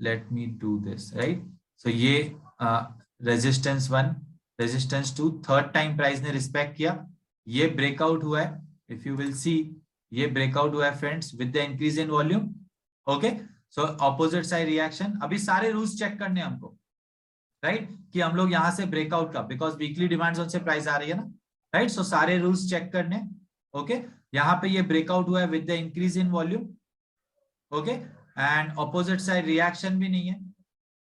let me do this, right. So ये resistance 1, resistance 2, third time price ने रिस्पेक्ट किया, ये ब्रेकआउट हुआ है। इफ यू विल सी ये breakout हुआ है friends with the increase in volume. Okay, so opposite side reaction. अभी सारे रूल्स चेक करने हमको, राइट, कि हम लोग यहां से ब्रेकआउट का, बिकॉज वीकली डिमांड जोन से प्राइस आ रही है ना, राइट। सो सारे रूल्स चेक करने। ओके, यहाँ पे ये ब्रेकआउट हुआ है with the increase in volume. Okay, and opposite side reaction भी नहीं है।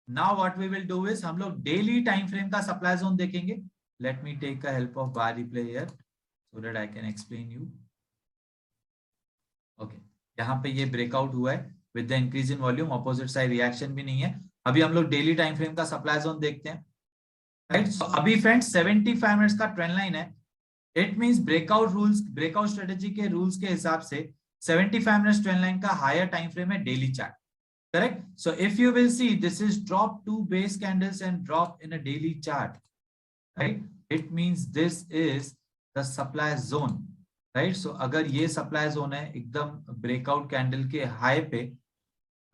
Now what we will do is, हम लोग डेली टाइम फ्रेम का सप्लाई जोन देखेंगे। Let me take the help of bar replay here so that I can explain you. Okay, यहाँ पे ये ब्रेकआउट हुआ है with the increase in volume, opposite side reaction भी नहीं है। अभी हम लोग डेली टाइम फ्रेम का सप्लाई जोन देखते हैं, राइट। सो अभी फ्रेंड्स 75 मिनट्स का ट्रेंड लाइन है। It means breakout rules, breakout strategy के रूल्स के हिसाब से 75 मिनट्स ट्रेंड लाइन का हायर टाइम फ्रेम है daily chart, correct. So if you will see, this is drop 2 base candles and drop in a daily chart, right. It means this is the supply zone, right. So अगर ये supply zone है एकदम breakout candle के high पे,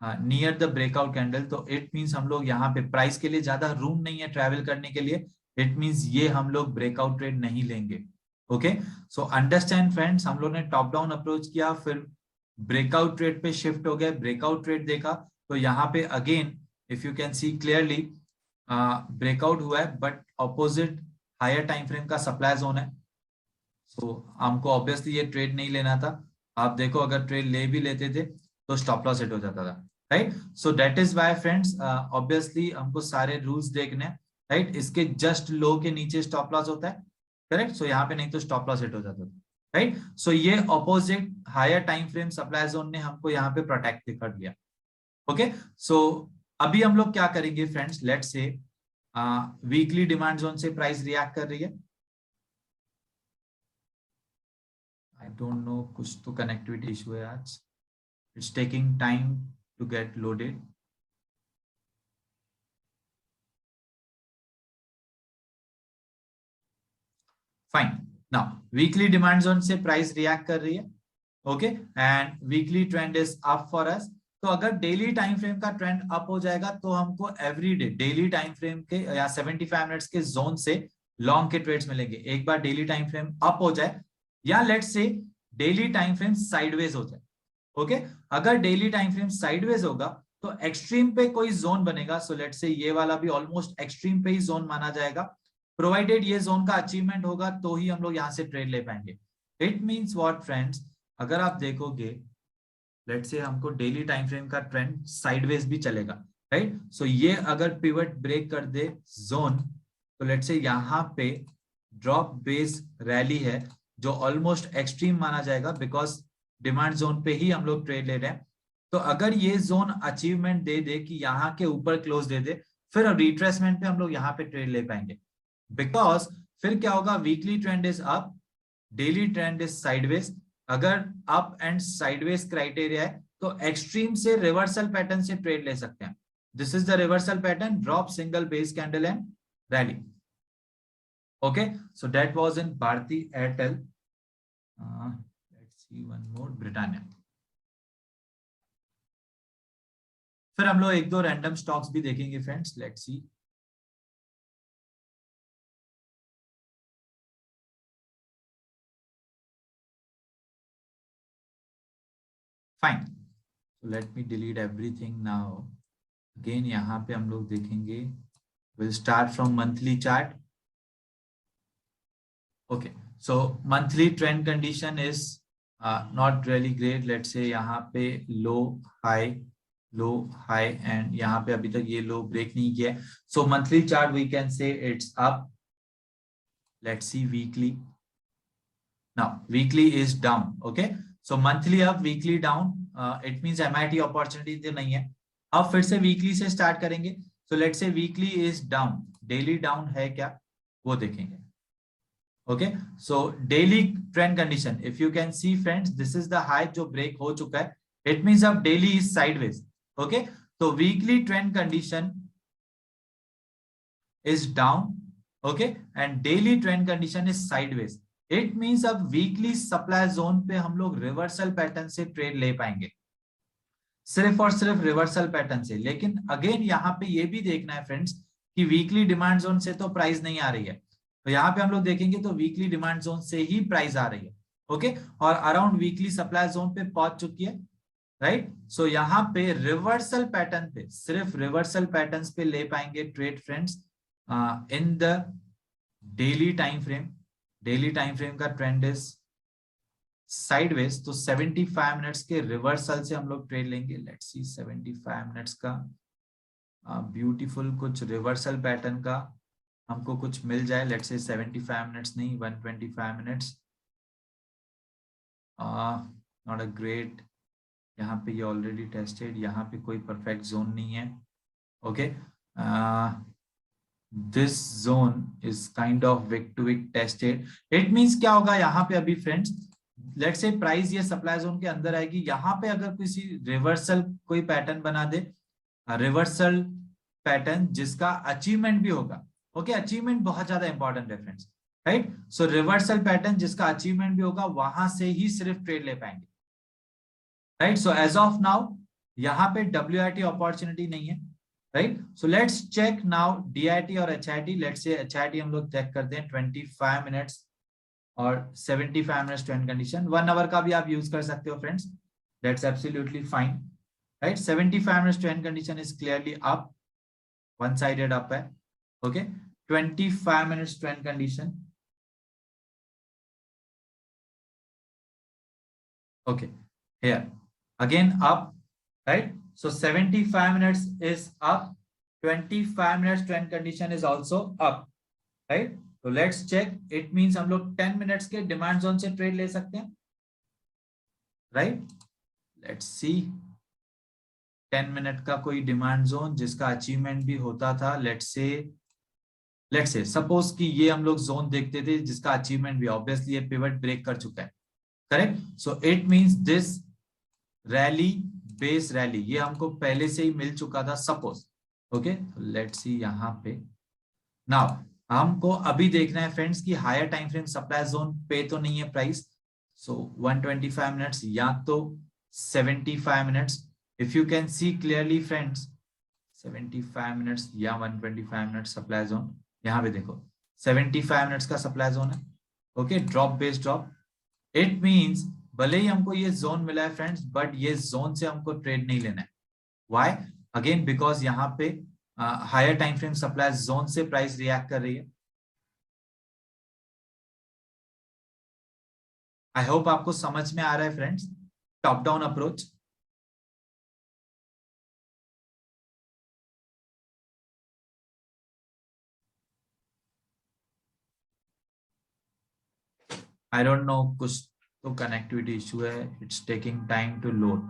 near the breakout candle, तो it means हम लोग यहाँ पे प्राइस के लिए ज्यादा रूम नहीं है ट्रैवल करने के लिए। इट मींस ये हम लोग ब्रेकआउट ट्रेड नहीं लेंगे। ओके, सो अंडरस्टैंड फ्रेंड्स, हम लोग ने टॉप डाउन अप्रोच किया, फिर ब्रेकआउट ट्रेड पे शिफ्ट हो गए, ब्रेकआउट ट्रेड देखा। तो यहाँ पे again if you can see clearly breakout हुआ है but opposite higher time frame का सप्लाई जोन है। सो हमको ऑब्वियसली ये ट्रेड नहीं लेना था। आप देखो अगर ट्रेड ले भी लेते थे तो स्टॉप लॉस हिट हो जाता था, right. So that is why friends obviously हमको सारे रूल्स देखने, राइट। इसके जस्ट लो के नीचे स्टॉप लॉस होता है, करेक्ट। सो यहाँ पे नहीं तो स्टॉप लॉस हिट हो जाता था, राइट। सो ये opposite higher time frame supply zone ने हमको यहाँ पे प्रोटेक्ट कर लिया। ओके, सो अभी हम लोग क्या करेंगे friends, let's say weekly demand zone से प्राइस रिएक्ट कर रही है। आई डोंट नो, कुछ तो कनेक्टिविटी इशू है आज, it's taking time to get loaded. Fine, now weekly demand zone से प्राइस रिएक्ट कर रही है। Okay, and weekly trend is up for us. तो अगर डेली टाइम फ्रेम का ट्रेंड अप हो जाएगा तो हमको every day daily time frame के या 75 मिनट्स के जोन से लॉन्ग के ट्रेड्स मिलेंगे। एक बार डेली टाइम फ्रेम अप हो जाए या let's say daily time frame sideways हो जाए। ओके, अगर डेली टाइम फ्रेम साइडवेज होगा तो एक्सट्रीम पे कोई जोन बनेगा। सो लेट्स से ये वाला भी ऑलमोस्ट एक्सट्रीम पे ही जोन माना जाएगा। प्रोवाइडेड ये जोन का अचीवमेंट होगा तो ही हम लोग यहाँ से ट्रेड ले पाएंगे। इट मींस व्हाट फ्रेंड्स, अगर आप देखोगे लेट्स से हमको डेली टाइम फ्रेम का ट्रेंड साइडवेज भी चलेगा, राइट। सो ये अगर पिवट ब्रेक कर दे जोन, तो लेट्स से यहाँ पे ड्रॉप बेस रैली है जो ऑलमोस्ट एक्सट्रीम माना जाएगा बिकॉज डिमांड जोन पे ही हम लोग ट्रेड ले रहे हैं। तो अगर ये जोन अचीवमेंट दे दे कि यहाँ के ऊपर क्लोज दे दे, फिर रिट्रेसमेंट पे हम लोग यहाँ पे ट्रेड ले पाएंगे। बिकॉज फिर क्या होगा, weekly trend is up, daily trend is sideways. अगर अप एंड साइडवेज क्राइटेरिया है तो एक्सट्रीम से रिवर्सल पैटर्न से ट्रेड ले सकते हैं। This is the reversal pattern, drop single base candle and rally. Okay, so that was in Bharti Airtel. Let's see one more, Britannia. फिर हम लोग एक दो रैंडम स्टॉक्स भी देखेंगे friends, let's see. Fine, so let me delete everything now. Again यहाँ पे हम लोग देखेंगे we'll start from monthly chart. Okay, so monthly trend condition is not really great. Let's say यहाँ पे low high and यहाँ पे अभी तक ये लो ब्रेक नहीं किया है. So monthly chart we can say it's up. Let's see weekly. Now weekly is down. Okay, so monthly up, weekly down. It means MIT opportunity तो नहीं है. अब फिर से weekly से start करेंगे. So let's say weekly is down. Daily down है क्या वो देखेंगे. Okay, so daily trend condition, if you can see friends, this is the high जो break हो चुका है. It means अब daily is sideways. Okay, so weekly trend condition is down. Okay, and daily trend condition is sideways. It means अब weekly supply zone पे हम लोग reversal pattern से trade ले पाएंगे, सिर्फ और सिर्फ रिवर्सल पैटर्न से. लेकिन अगेन यहाँ पे ये भी देखना है फ्रेंड्स कि वीकली डिमांड जोन से तो प्राइस नहीं आ रही है. तो यहाँ पे हम लोग देखेंगे तो वीकली डिमांड जोन से ही प्राइस आ रही है. ओके, और अराउंड वीकली सप्लाई जोन पे पहुंच चुकी है. राइट, सो यहाँ पे रिवर्सल पैटर्न पे, सिर्फ रिवर्सल पैटर्न पे ले पाएंगे trade friends in the daily time frame. Daily time frame का ट्रेंड इज साइडवेज. तो 75 मिनट्स के रिवर्सल से हम लोग ट्रेड लेंगे. लेट्स सी 75 मिनट्स का ब्यूटीफुल कुछ रिवर्सल पैटर्न का हमको कुछ मिल जाए. लेट्स से 75 मिनट्स नहीं, 125 मिनट्स. Not a great. यहाँ पे ये ऑलरेडी टेस्टेड. यहाँ पे कोई परफेक्ट जोन नहीं है. Okay, this zone is kind of wick to wick tested. It means क्या होगा यहाँ पे अभी फ्रेंड्स, लेट्स से प्राइस ये सप्लाई जोन के अंदर आएगी. यहाँ पे अगर किसी रिवर्सल कोई पैटर्न बना दे, रिवर्सल पैटर्न जिसका अचीवमेंट भी होगा. ओके, अचीवमेंट बहुत ज्यादा इंपॉर्टेंट है friends. Right, so reversal pattern जिसका अचीवमेंट भी होगा, वहां से ही सिर्फ ट्रेड ले पाएंगे. Right, so as of now यहाँ पे WIT अपॉर्चुनिटी नहीं है. Right, so let's check now DIT और HIT. लेट्स से HIT हम लोग चेक करते हैं 25 मिनट्स और 75 मिनट्स ट्रेंड कंडीशन. 1 आवर का भी आप यूज कर सकते हो friends, that's absolutely fine. Right, 75 minutes trend condition is clearly up, one sided up है. Okay, 25 minutes trend condition. Okay, here again up. Right, so 75 minutes is up, 25 minutes trend condition is also up. Right, तो let's check. It means हम लोग 10 minutes के demand zone से trade ले सकते हैं. Right, let's C 10 minute का कोई डिमांड जोन जिसका अचीवमेंट भी होता था. लेट्स से सपोज कि ये हम लोग जोन देखते थे जिसका अचीवमेंट भी, ऑब्वियसली ये पिवट ब्रेक कर चुका है. Correct, so it means this rally, base rally, ये हमको पहले से ही मिल चुका था सपोज. ओके, लेट्स सी यहाँ पे. नाउ हमको अभी देखना है फ्रेंड्स कि higher time frame supply zone पे तो नहीं है प्राइस. सो 125 मिनट्स या तो 75 minutes. If you can see clearly friends, 75 minutes या 125 मिनट्स सप्लाई जोन. यहाँ पे देखो 75 मिनट्स का सप्लाई जोन है. Okay, drop base drop. It means भले ही हमको ये जोन मिला है फ्रेंड्स, बट ये जोन से हमको ट्रेड नहीं लेना है. व्हाई? अगेन बिकॉज यहाँ पे higher time frame supply zone से प्राइस रिएक्ट कर रही है. आई होप आपको समझ में आ रहा है friends top down approach. I don't know, कुछ तो कनेक्टिविटी इशू है. It's taking time to load.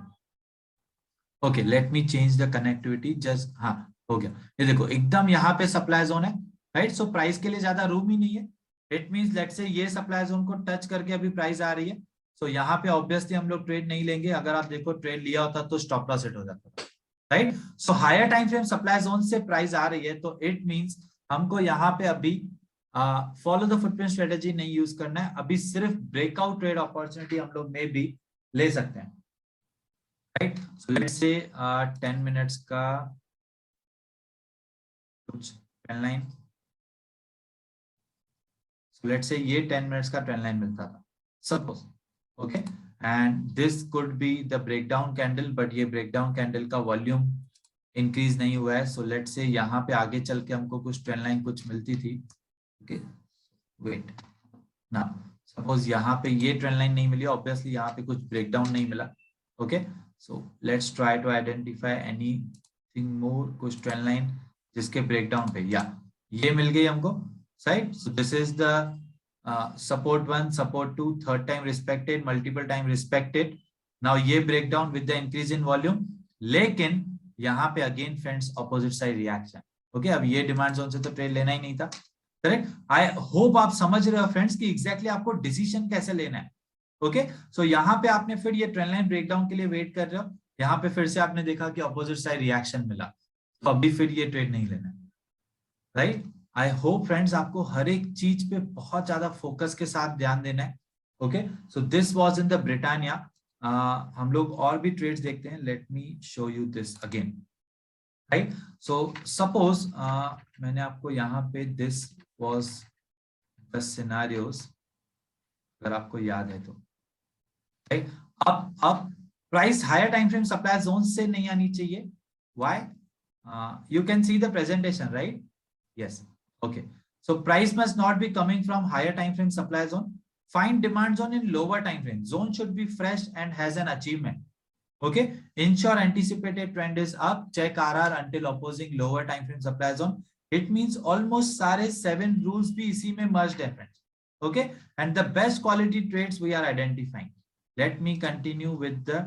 Okay, let me change the connectivity just. हाँ, हो गया. ये देखो एकदम यहाँ पे सप्लाई जोन है. राइट, सो प्राइस के लिए ज्यादा रूम ही नहीं है. इट मींस लेट्स से ये सप्लाई जोन को टच करके अभी प्राइस आ रही है. सो यहाँ पे ऑब्वियसली हम लोग ट्रेड नहीं लेंगे. अगर आप देखो ट्रेड लिया होता तो स्टॉप लॉस हिट हो जाता. Right, so higher time frame supply zone से प्राइस आ रही है, तो इट मींस हमको यहाँ पे अभी फॉलो द फुटप्रिंट स्ट्रेटेजी नहीं यूज करना है. अभी सिर्फ ब्रेकआउट ट्रेड अपॉर्चुनिटी हम लोग में भी ले सकते हैं. राइट, सो लेट्स से 10 मिनट्स का कुछ trend line. So let's say ये 10 मिनट्स का ट्रेंड लाइन मिलता था suppose. Okay, and this could be the breakdown candle, but ये ब्रेकडाउन कैंडल का वॉल्यूम इंक्रीज नहीं हुआ है. सो लेट से यहाँ पे आगे चल के हमको कुछ ट्रेंड लाइन कुछ मिलती थी. ओके, वेट ना, सपोज यहाँ पे ये ट्रेंड लाइन नहीं मिली, ऑब्वियसली यहाँ पे कुछ ब्रेकडाउन नहीं मिला. Okay, so let's try to identify anything more, कुछ ट्रेंड लाइन जिसके ब्रेकडाउन पे, या ये मिल गई हमको right. So this is the support 1, support 2, third time respected, multiple time respected. Now ये breakdown with the increase in volume, लेकिन यहाँ पे again friends opposite side reaction. Okay, अब ये डिमांड जोन से तो ट्रेड लेना ही नहीं था. करेक्ट. आई होप आप समझ रहे हो फ्रेंड्स कि एग्जैक्टली आपको डिसीजन कैसे लेना है. ओके, सो यहाँ पे आपने फिर ये ट्रेंड लाइन ब्रेकडाउन के लिए वेट कर रहे हो, यहाँ पे फिर से आपने देखा कि अपोजिट साइड रिएक्शन मिला, तो अभी फिर ये ट्रेड नहीं लेना है. राइट. आई होप फ्रेंड्स आपको हर एक चीज पे बहुत ज्यादा फोकस के साथ ध्यान देना है. Okay, so this was in the Britannia. हम लोग और भी ट्रेड्स देखते हैं. Late me show you this again. Right, so suppose मैंने आपको यहाँ पे दिस वाज द सिनेरियोस, अगर आपको याद है तो. राइट, अब price higher time frame supply zone से नहीं आनी चाहिए. Why? You can see the presentation, right? Yes. Okay. So price must not be coming from higher time frame supply zone. Find demand zone in lower time frame. Zone should be fresh and has an achievement. Okay. Ensure anticipated trend is up. Check RR until opposing lower time frame supply zone. It means almost सारे 7 rules भी इसी में merged है friends. Okay. And the best quality trades we are identifying. Let me continue with the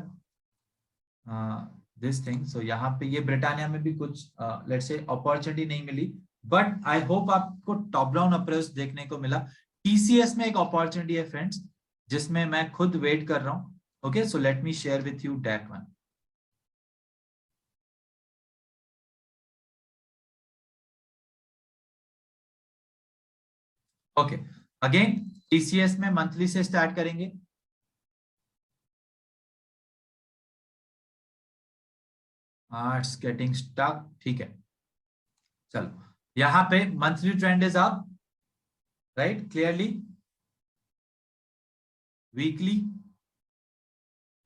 this thing. So यहाँ पे ये Britannia में भी कुछ let's say opportunity नहीं मिली. बट आई होप आपको टॉप डाउन अप्रोच देखने को मिला. टीसीएस में एक अपॉर्चुनिटी है फ्रेंड्स, जिसमें मैं खुद वेट कर रहा हूं. Okay, so let me share with you that one. Okay, again TCS में मंथली से स्टार्ट करेंगे. It's getting stuck. ठीक है, चलो यहाँ पे monthly trend is up, right, clearly.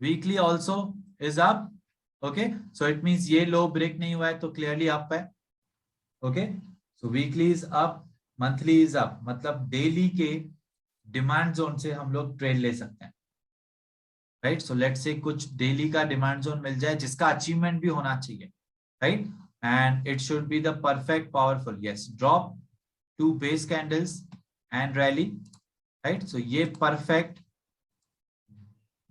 Weekly also is up. Okay, so it means ये low break नहीं हुआ है तो क्लियरली अप है. Okay, so weekly is up, monthly is up, मतलब डेली के डिमांड जोन से हम लोग ट्रेड ले सकते हैं. राइट, सो लेट्स से कुछ डेली का डिमांड जोन मिल जाए जिसका अचीवमेंट भी होना चाहिए. Right, and it should be the perfect powerful. Yes, drop 2 base candles and rally. Right, so ये परफेक्ट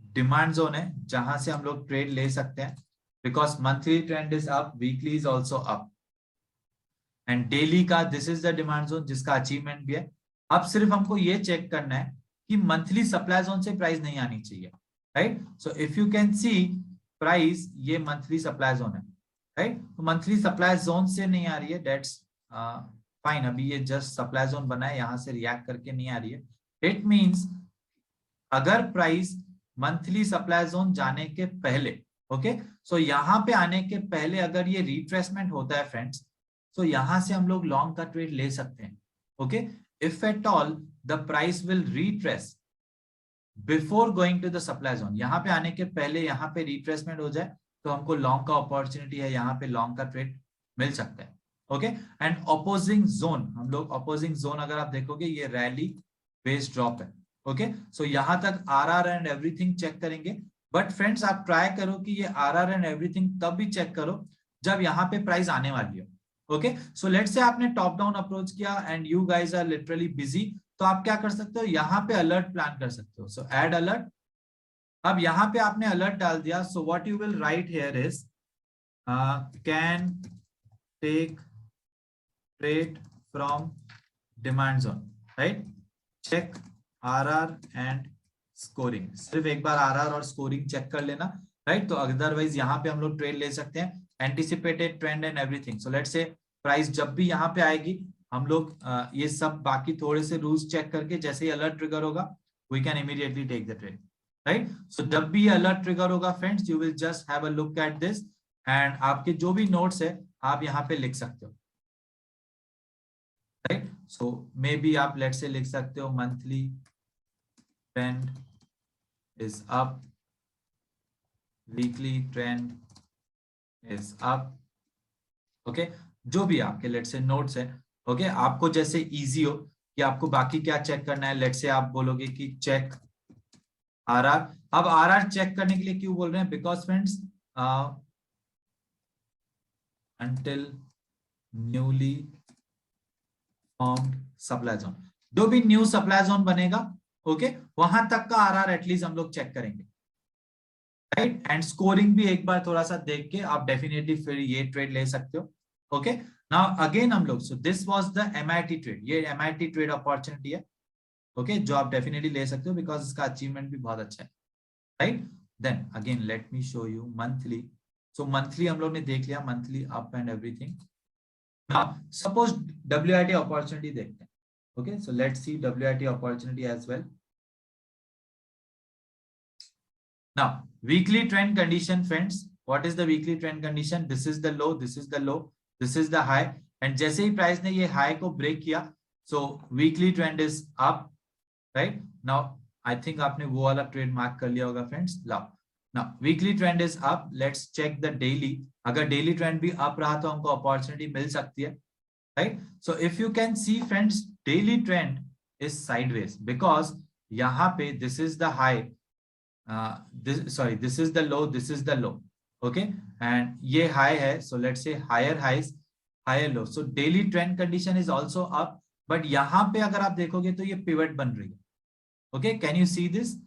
डिमांड जोन है जहां से हम लोग ट्रेड ले सकते हैं, because monthly trend is up, weekly is also up, and daily का this is the demand zone जिसका अचीवमेंट भी है. अब सिर्फ हमको ये चेक करना है कि मंथली सप्लाई जोन से प्राइस नहीं आनी चाहिए. Right, so if you can C price, ये मंथली सप्लाई जोन है. राइट, तो मंथली सप्लाई जोन से नहीं आ रही है, दैट्स फाइन. अभी ये जस्ट सप्लाई जोन बना है, यहां से रिएक्ट करके नहीं आ रही है. इट मींस अगर प्राइस मंथली सप्लाई जोन जाने के पहले, ओके, सो यहाँ पे आने के पहले अगर ये रिट्रेसमेंट होता है फ्रेंड्स, तो यहां से हम लोग लॉन्ग का ट्रेड ले सकते हैं. Okay, if at all the price will retrace before going to the supply zone, यहाँ पे आने के पहले यहाँ पे रिट्रेसमेंट हो जाए तो हमको लॉन्ग का अपॉर्चुनिटी है, यहाँ पे लॉन्ग का ट्रेड मिल सकता है. ओके, एंड अपोजिंग जोन, हम लोग अपोजिंग जोन अगर आप देखोगे ये रैली बेस्ड ड्रॉप है. ओके, सो यहां तक आरआर एंड एवरीथिंग चेक करेंगे. बट फ्रेंड्स आप ट्राई करो कि ये आरआर एंड एवरीथिंग तब भी चेक करो जब यहाँ पे प्राइस आने वाली हो. ओके, सो लेट्स से आपने टॉप डाउन अप्रोच किया and you guys are literally busy, तो आप क्या कर सकते हो, यहाँ पे अलर्ट प्लान कर सकते हो. So add alert. अब यहाँ पे आपने अलर्ट डाल दिया, so what you will write here is can take trade from demand zone. Right, check RR and scoring. सिर्फ एक बार आरआर और स्कोरिंग चेक कर लेना. राइट, तो अदरवाइज यहाँ पे हम लोग ट्रेड ले सकते हैं, anticipated trend and everything. So let's say price जब भी यहाँ पे आएगी, हम लोग ये सब बाकी थोड़े से रूल्स चेक करके जैसे ही अलर्ट ट्रिगर होगा, we can immediately take the trade. Right, so जब भी ये अलर्ट ट्रिगर होगा friends, you will just have a look at this, and आपके जो भी नोट्स है आप यहाँ पे लिख सकते हो. राइट, सो मे बी आप लेट से लिख सकते हो monthly trend is up, weekly trend is up, okay जो भी आपके लेट से नोट्स है, ओके आपको जैसे इजी हो कि आपको बाकी क्या चेक करना है, लेट से आप बोलोगे कि चेक आरआर। अब आरआर चेक करने के लिए क्यों बोल रहे हैं, because friends until newly formed supply zone, जो भी न्यू सप्लाई जोन बनेगा ओके वहां तक का आरआर एटलीस्ट हम लोग चेक करेंगे, राइट। एंड स्कोरिंग भी एक बार थोड़ा सा देख के आप डेफिनेटली फिर ये ट्रेड ले सकते हो। ओके नाउ अगेन हम लोग, सो this was the MIT trade, ये एमआईटी ट्रेड अपॉर्चुनिटी है ओके जो आप डेफिनेटली ले सकते हो बिकॉज इसका अचीवमेंट भी बहुत अच्छा है, right. Then again let me show you monthly. So monthly हम लोग ने देख लिया, monthly up and everything. Now suppose WIT opportunity देखते हैं, okay so let's see WIT opportunity as well. Now weekly trend condition friends, what is the weekly trend condition? This is the low, this is the low, this is the high, and जैसे ही price ने ये high को break किया so weekly trend is up, right। now I think आपने वो वाला trade mark कर लिया होगा friends. now weekly trend is up, let's check the daily। अगर डेली ट्रेंड भी अप रहा तो हमको अपॉर्चुनिटी मिल सकती है, right। so if you can see friends daily trend is sideways because यहाँ पे this is the high, this is the low, this is the low, okay and ये high है, so let's say higher highs higher low, so daily trend condition is also up, but यहाँ पे अगर आप देखोगे तो ये pivot बन रही है, okay can you see this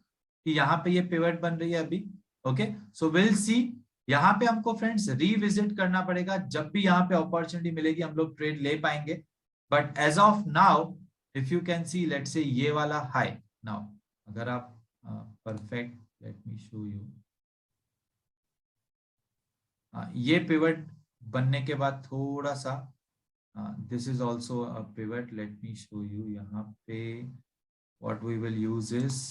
कि यहाँ पे ये pivot बन रही है अभी, okay so we'll see। यहाँ पे हमको फ्रेंड्स रिविजिट करना पड़ेगा, जब भी यहाँ पे अपॉर्चुनिटी मिलेगी हम लोग ट्रेड ले पाएंगे, but as of now if you can see let's say ये वाला हाई। नाउ अगर आप perfect let me show you, ये पिवट बनने के बाद थोड़ा सा this is also a pivot, let me show you. यहाँ पे what we will use is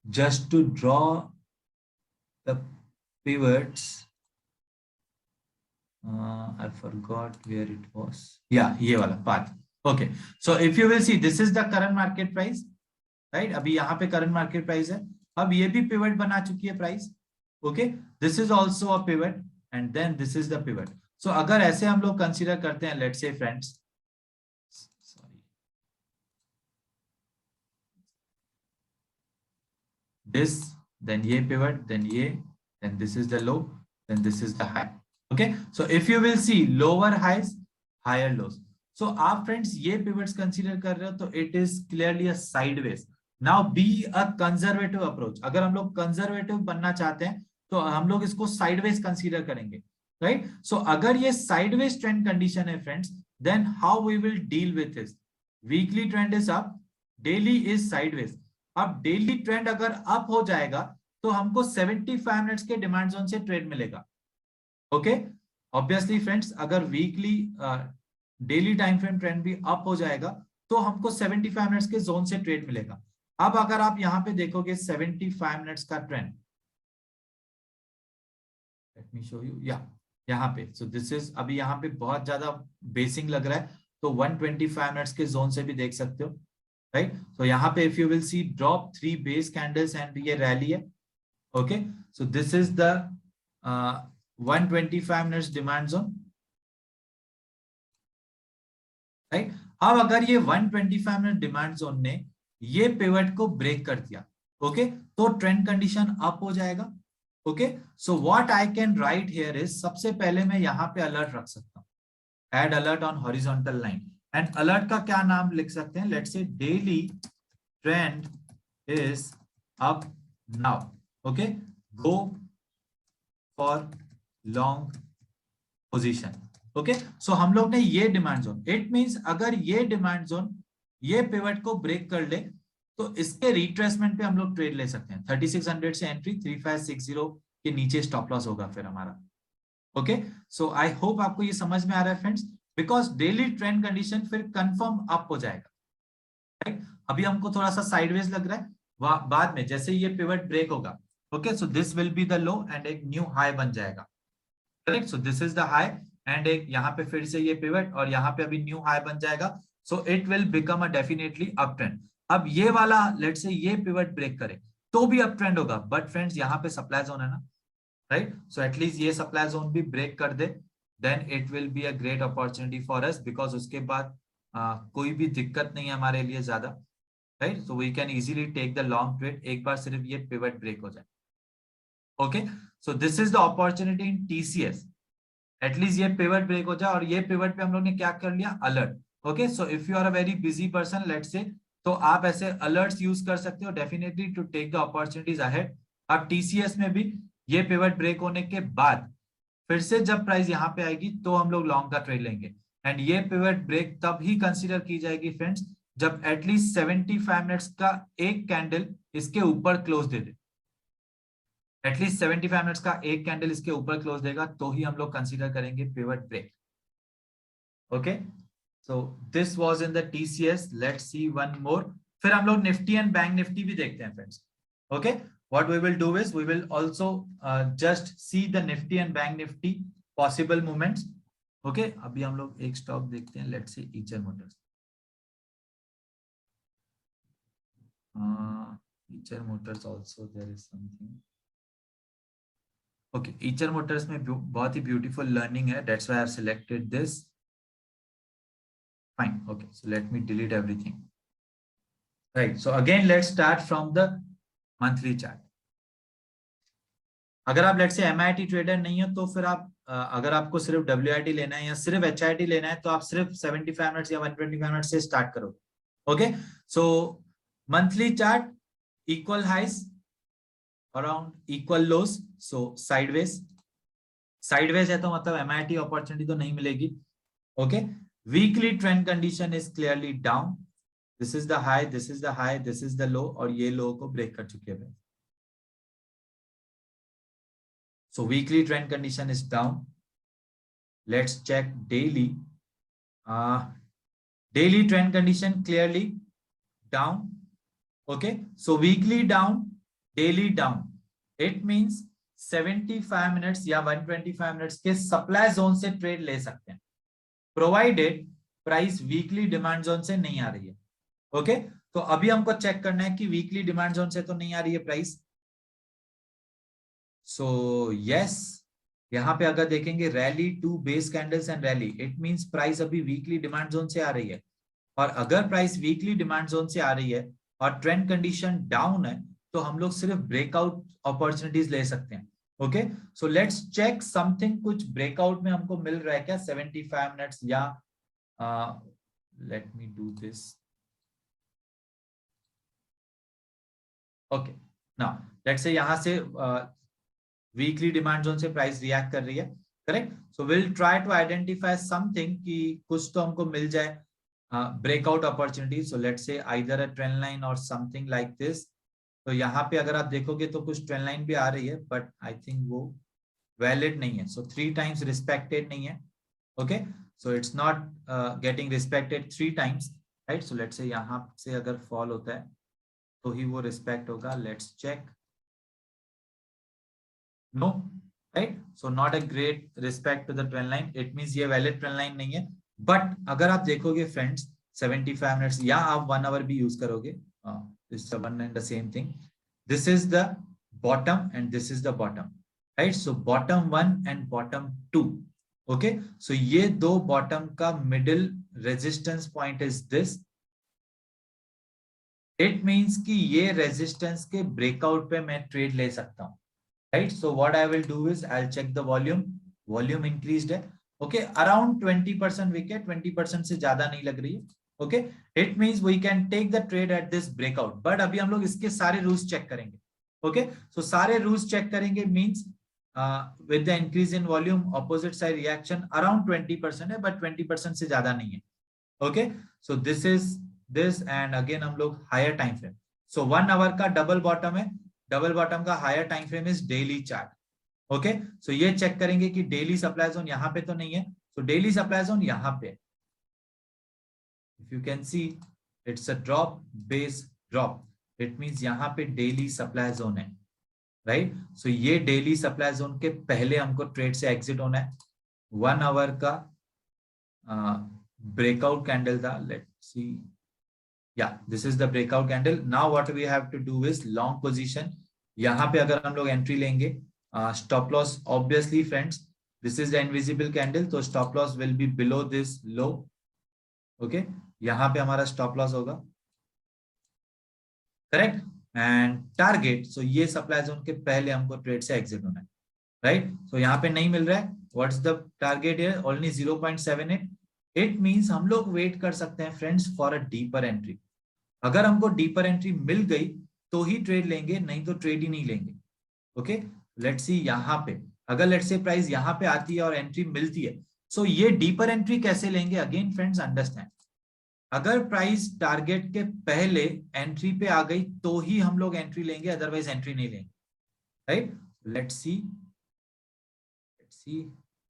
just to draw the pivots, I forgot where it was, yeah ये वाला path. okay so if you will see this is the current market price, right। अभी यहाँ पे current market price है, अब ये भी pivot बना चुकी है price, okay this is also a pivot and then this is the pivot। so अगर ऐसे हम लोग कंसीडर करते हैं let's say friends, sorry this then ये pivot then ये then this is the low then this is the high, okay so if you will see lower highs higher lows, so आप friends ये pivots consider कर रहे हो तो it is clearly a sideways. Now B a conservative approach, अगर हम लोग conservative बनना चाहते हैं तो हम लोग इसको साइडवेज कंसीडर करेंगे, राइट। सो अगर ये साइडवेज ट्रेंड कंडीशन है friends then how we will deal with this, weekly trend is up daily is sideways. अब डेली ट्रेंड अगर अप हो जाएगा तो हमको 75 मिनट्स के डिमांड जोन से ट्रेड मिलेगा, ओके ऑब्वियसली फ्रेंड्स अगर weekly daily time frame trend भी अप हो जाएगा तो हमको 75 मिनट्स के जोन से ट्रेड मिलेगा। अब अगर आप यहाँ पे देखोगे 75 मिनट्स का trend, late me show you या यहाँ पे, सो दिस इज अभी यहाँ पे बहुत ज्यादा बेसिंग लग रहा है तो 125 मिनट्स के जोन से भी देख सकते हो, राइट। सो यहाँ पे if you will C drop 3 base candles and ये रैली है, okay so this is the 125 minutes demand zone, right. अब अगर ये 125 मिनट डिमांड जोन ने ये पिवट को ब्रेक कर दिया, ओके तो ट्रेंड कंडीशन अप हो जाएगा, okay so what I can write here is, सबसे पहले मैं यहाँ पे अलर्ट रख सकता हूँ, add alert on horizontal line, and alert का क्या नाम लिख सकते हैं, let's say daily trend is up now, okay go for long position, okay so हम लोग ने ये डिमांड जोन, इट मींस अगर ये डिमांड जोन ये पिवट को ब्रेक कर ले तो इसके रिट्रेसमेंट पे हम लोग ट्रेड ले सकते हैं। 3600 से एंट्री, 3560 के नीचे स्टॉप लॉस होगा फिर हमारा, ओके सो आई होप आपको ये समझ में आ रहा है friends, because daily trend condition फिर कंफर्म अप हो जाएगा, राइट। अभी हमको थोड़ा सा साइडवेज लग रहा है, बाद में जैसे ये पिवट ब्रेक होगा, okay so this will be the low and एक न्यू हाई बन जाएगा, correct. So this is the high and एक यहाँ पे फिर से ये पिवट और यहाँ पे अभी न्यू हाई बन जाएगा, so it will become a definitely up trend. अब ये वाला लेट से ये पिवट ब्रेक करे तो भी अप ट्रेंड होगा, बट फ्रेंड्स यहाँ पे सप्लाई जोन है ना, राइट? सो एटलीस्ट ये सप्लाई जोन भी ब्रेक कर दे, then it will be a great opportunity for us, because उसके बाद कोई भी दिक्कत नहीं है हमारे लिए ज्यादा, right? So we can easily take the long trade, एक बार सिर्फ ये पिवट ब्रेक हो जाए। Okay, so this is the opportunity in TCS, at least ये पिवट ब्रेक हो जाए, और ये पिवट पे हम लोग ने क्या कर लिया, alert. Okay, so if you are a very busy person let say, तो आप ऐसे अलर्ट्स यूज कर सकते हो definitely to take the opportunities ahead. अब टीसीएस में भी ये पिवट ब्रेक होने के बाद फिर से जब प्राइस यहाँ पे आएगी तो हम लोग लॉन्ग का ट्रेड लेंगे, एंड ये पिवट ब्रेक तब ही कंसीडर की जाएगी फ्रेंड्स जब एटलीस्ट 75 मिनट्स का एक कैंडल इसके ऊपर क्लोज दे दे, एटलीस्ट 75 मिनट्स का एक कैंडल इसके ऊपर क्लोज देगा तो ही हम लोग कंसीडर करेंगे pivot break. Okay, so this was in the TCS, let's see one more. फिर हम लोग निफ्टी एंड बैंक निफ्टी भी देखते हैं friends. Okay, what we will do is we will also just see the nifty and bank nifty possible movements. Okay, अभी हम लोग एक स्टॉक देखते हैं, let's see Eicher Motors. Eicher Motors also there is something. Okay, Eicher Motors में बहुत ही beautiful learning है, that's why I have selected this. Fine, okay, so let me delete everything. Right, so again let's start from the monthly chart. अगर आप late से MIT trader नहीं हो तो फिर आप अगर आपको सिर्फ डब्ल्यूआईटी लेना है या सिर्फ एचआईटी लेना है तो आप सिर्फ 75 मिनट्स या 125 मिनट्स से स्टार्ट करो। Okay, so monthly chart, equal highs around equal lows, so sideways, sideways है तो मतलब एमआईटी अपॉर्चुनिटी तो नहीं मिलेगी। Okay, weekly trend condition is clearly down, this is the high, this is the high, this is the low, और ये लो को break कर चुके हैं। So weekly trend condition is down. Let's check daily. Daily trend condition clearly down. Okay, so weekly down, daily down. It means 75 minutes या 125 minutes के supply zone से trade ले सकते हैं, provided price weekly demand zone से नहीं आ रही है। ओके, तो अभी हमको चेक करना है कि वीकली डिमांड जोन से तो नहीं आ रही है प्राइस। सो यस, यहाँ पे अगर देखेंगे rally to base candles and rally, it means price अभी वीकली डिमांड जोन से आ रही है, और अगर प्राइस वीकली डिमांड जोन से आ रही है और ट्रेंड कंडीशन डाउन है तो हम लोग सिर्फ ब्रेकआउट अपॉर्चुनिटीज ले सकते हैं। Okay, so let's check something, कुछ ब्रेकआउट में हमको मिल रहा है क्या 75 मिनट्स या let me do this. Okay, now let's say यहां से वीकली डिमांड जोन से प्राइस रिएक्ट कर रही है, correct? So will try to identify something कि कुछ तो हमको मिल जाए breakout opportunity. So let's say either a trend line और समथिंग लाइक दिस। तो यहाँ पे अगर आप देखोगे तो कुछ ट्रेंड लाइन भी आ रही है, बट आई थिंक वो वैलिड नहीं है, सो 3 टाइम्स रिस्पेक्टेड नहीं है। Okay, so it's not getting respected 3 times, right? So let's से यहाँ से अगर फॉल होता है तो ही वो रिस्पेक्ट होगा। Let's check, no, right? So not a great respect to the trend line, it means ये वैलिड ट्रेंड लाइन नहीं है। बट अगर आप देखोगे फ्रेंड्स 75 मिनट्स या आप 1 आवर भी यूज करोगे, it's one and the same thing, this is the bottom and this is the bottom, right? So bottom 1 and bottom 2, okay, so ये दो बॉटम का middle resistance point is this, it means कि ये resistance के breakout पे मैं trade ले सकता हूं, right? So what I will do is I'll check the volume increased है, okay, around 20% wicket, 20% से ज्यादा नहीं लग रही है, okay, it means we can take the trade at this breakout, but अभी हम लोग इसके सारे रूल्स चेक करेंगे, okay, so सारे रूल्स चेक करेंगे means with the increase in volume opposite side reaction around 20% है, but 20% से ज्यादा नहीं है, okay, so this is this, and again हम लोग higher time frame, so 1 hour का डबल बॉटम है, डबल बॉटम का higher time frame is daily chart. Okay, so ये चेक करेंगे कि डेली सप्लाई जोन यहाँ पे तो नहीं है, तो डेली सप्लाई जोन यहाँ पे, if you can see it's a drop base drop, it means यहाँ पे डेली सप्लाई जोन है, राइट? सो ये डेली सप्लाई जोन के पहले हमको ट्रेड से एग्जिट होना है। 1 आवर का ब्रेकआउट कैंडल था, let's see, Yeah, this is the breakout candle. Now what we have to do is long position. यहाँ पे अगर हम लोग एंट्री लेंगे, stop loss obviously friends, this is the invisible candle, तो stop loss will be below this low. Okay, यहाँ पे हमारा स्टॉप लॉस होगा, करेक्ट. एंड टारगेट, सो ये सप्लाई जोन के पहले हमको ट्रेड से एग्जिट होना है, राइट. सो यहाँ पे नहीं मिल रहा है. What's the target here? Only 0.78. It means हम लोग वेट कर सकते हैं friends for a deeper entry. अगर हमको डीपर एंट्री मिल गई तो ही ट्रेड लेंगे, नहीं तो ट्रेड ही नहीं लेंगे. ओके, लेट्स सी यहाँ पे अगर लेट्स से प्राइस यहाँ पे आती है और एंट्री मिलती है, सो ये डीपर एंट्री कैसे लेंगे? अगेन फ्रेंड्स अंडरस्टैंड, अगर प्राइस टारगेट के पहले एंट्री पे आ गई तो ही हम लोग एंट्री लेंगे, अदरवाइज एंट्री नहीं लेंगे, राइट. लेट्स सी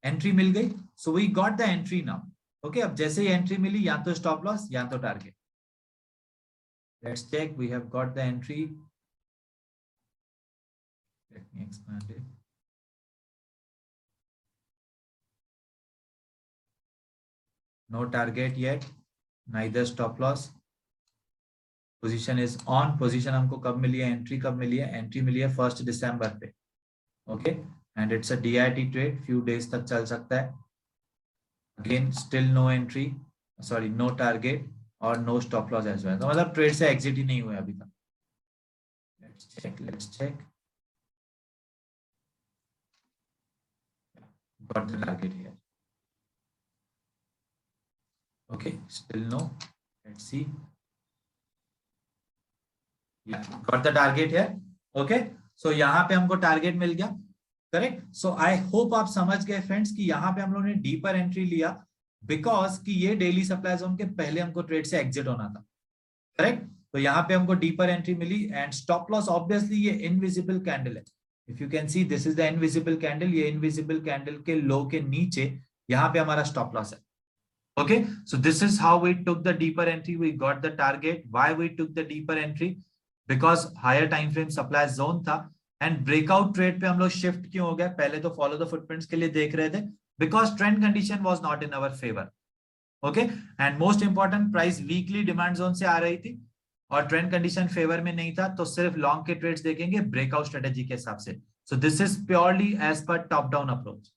एंट्री मिल गई, so we got the entry now. Okay, अब जैसे ही एंट्री मिली, या तो स्टॉप लॉस या तो target. Let's check. We have got the entry. Let me expand it. No target yet, neither stop loss. Position is on. Position हमको कब मिली है? Entry कब मिली है? Entry मिली है 1 December पे. Okay, and it's a DIT trade. Few days तक चल सकता है. Again, still no entry. Sorry, no target. और no stop loss as well. तो मतलब ट्रेड से एग्जिट ही नहीं हुआ अभी तक. Let's check. Got the target here. Okay, still no. Let's see. Got the target here. Okay, so यहाँ पे हमको टारगेट मिल गया, करेक्ट. सो आई होप आप समझ गए फ्रेंड्स कि यहाँ पे हम लोगों ने डीपर एंट्री लिया बिकॉज कि ये डेली सप्लाई जोन के पहले हमको ट्रेड से एग्जिट होना था, करेक्ट. तो यहाँ पे हमको डीपर एंट्री मिली. एंड स्टॉप लॉस ऑब्वियसली ये इनविजिबल कैंडल है. If you can see, this is the invisible candle. ये इनविजिबल कैंडल के लो के नीचे यहाँ पे हमारा स्टॉप लॉस है. Okay, so this is how we took the deeper entry. We got the target. Why we took the deeper entry? Because higher time frame supply zone था. And breakout trade पे हम लोग shift क्यों हो गए? पहले तो फॉलो द फुटप्रिंट्स के लिए देख रहे थे, because trend condition was not in our favor. Okay, and most important, price weekly demand zone से आ रही थी और ट्रेंड कंडीशन फेवर में नहीं था, तो सिर्फ लॉन्ग के ट्रेड्स देखेंगे ब्रेकआउट स्ट्रेटेजी के हिसाब से. So this is purely as per top down approach.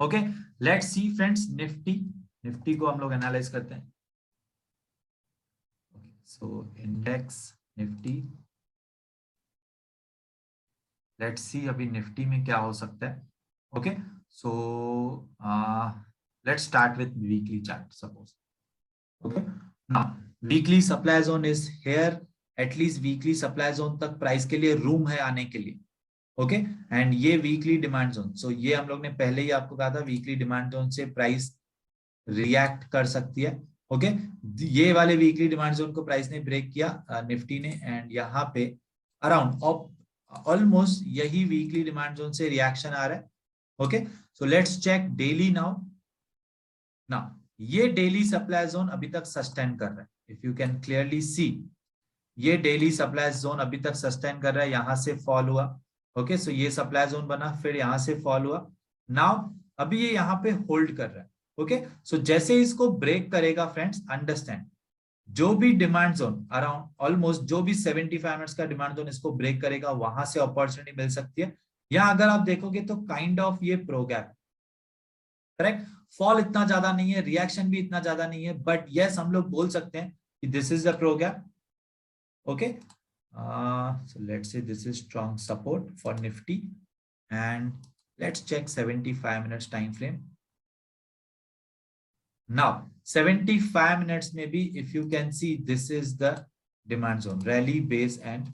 Okay, let's see friends Nifty को हम लोग एनालाइज करते हैं. So index Nifty, let's see अभी निफ्टी में क्या हो सकता है. Okay, so let's start with weekly chart, suppose. Okay, now weekly supply zone is here. At least weekly supply zone तक प्राइस के लिए रूम है आने के लिए. ओके, एंड ये वीकली डिमांड जोन. सो ये हम लोग ने पहले ही आपको कहा था, वीकली डिमांड जोन से प्राइस रिएक्ट कर सकती है. ओके, ये वाले वीकली डिमांड जोन को प्राइस ने ब्रेक किया निफ्टी ने, एंड यहाँ पे अराउंड ऑलमोस्ट यही वीकली डिमांड जोन से रिएक्शन आ रहा है. Okay, so let's check daily now. ये डेली सप्लाई जोन अभी तक सस्टेन कर रहा है. इफ यू कैन क्लियरली सी, ये डेली सप्लाई जोन अभी तक सस्टेन कर रहा है. यहां से फॉल हुआ. ओके, सो ये सप्लाई जोन बना, फिर यहां से फॉल हुआ. नाउ अभी ये यहाँ पे होल्ड कर रहा है. ओके, सो जैसे इसको ब्रेक करेगा फ्रेंड्स, अंडरस्टैंड, जो भी डिमांड जोन अराउंड ऑलमोस्ट जो भी 75 मिनट्स का डिमांड जोन इसको ब्रेक करेगा, वहां से अपॉर्चुनिटी मिल सकती है. यहाँ अगर आप देखोगे तो काइंड ऑफ ये प्रो गैप, करेक्ट. फॉल इतना ज्यादा नहीं है, रिएक्शन भी इतना ज्यादा नहीं है, बट यस हम लोग बोल सकते हैं कि this is the pro gap. Okay, so let's say this is strong support for Nifty. And let's check 75 minutes time frame. Now 75 minutes में भी if you can see, this is the demand zone, rally base and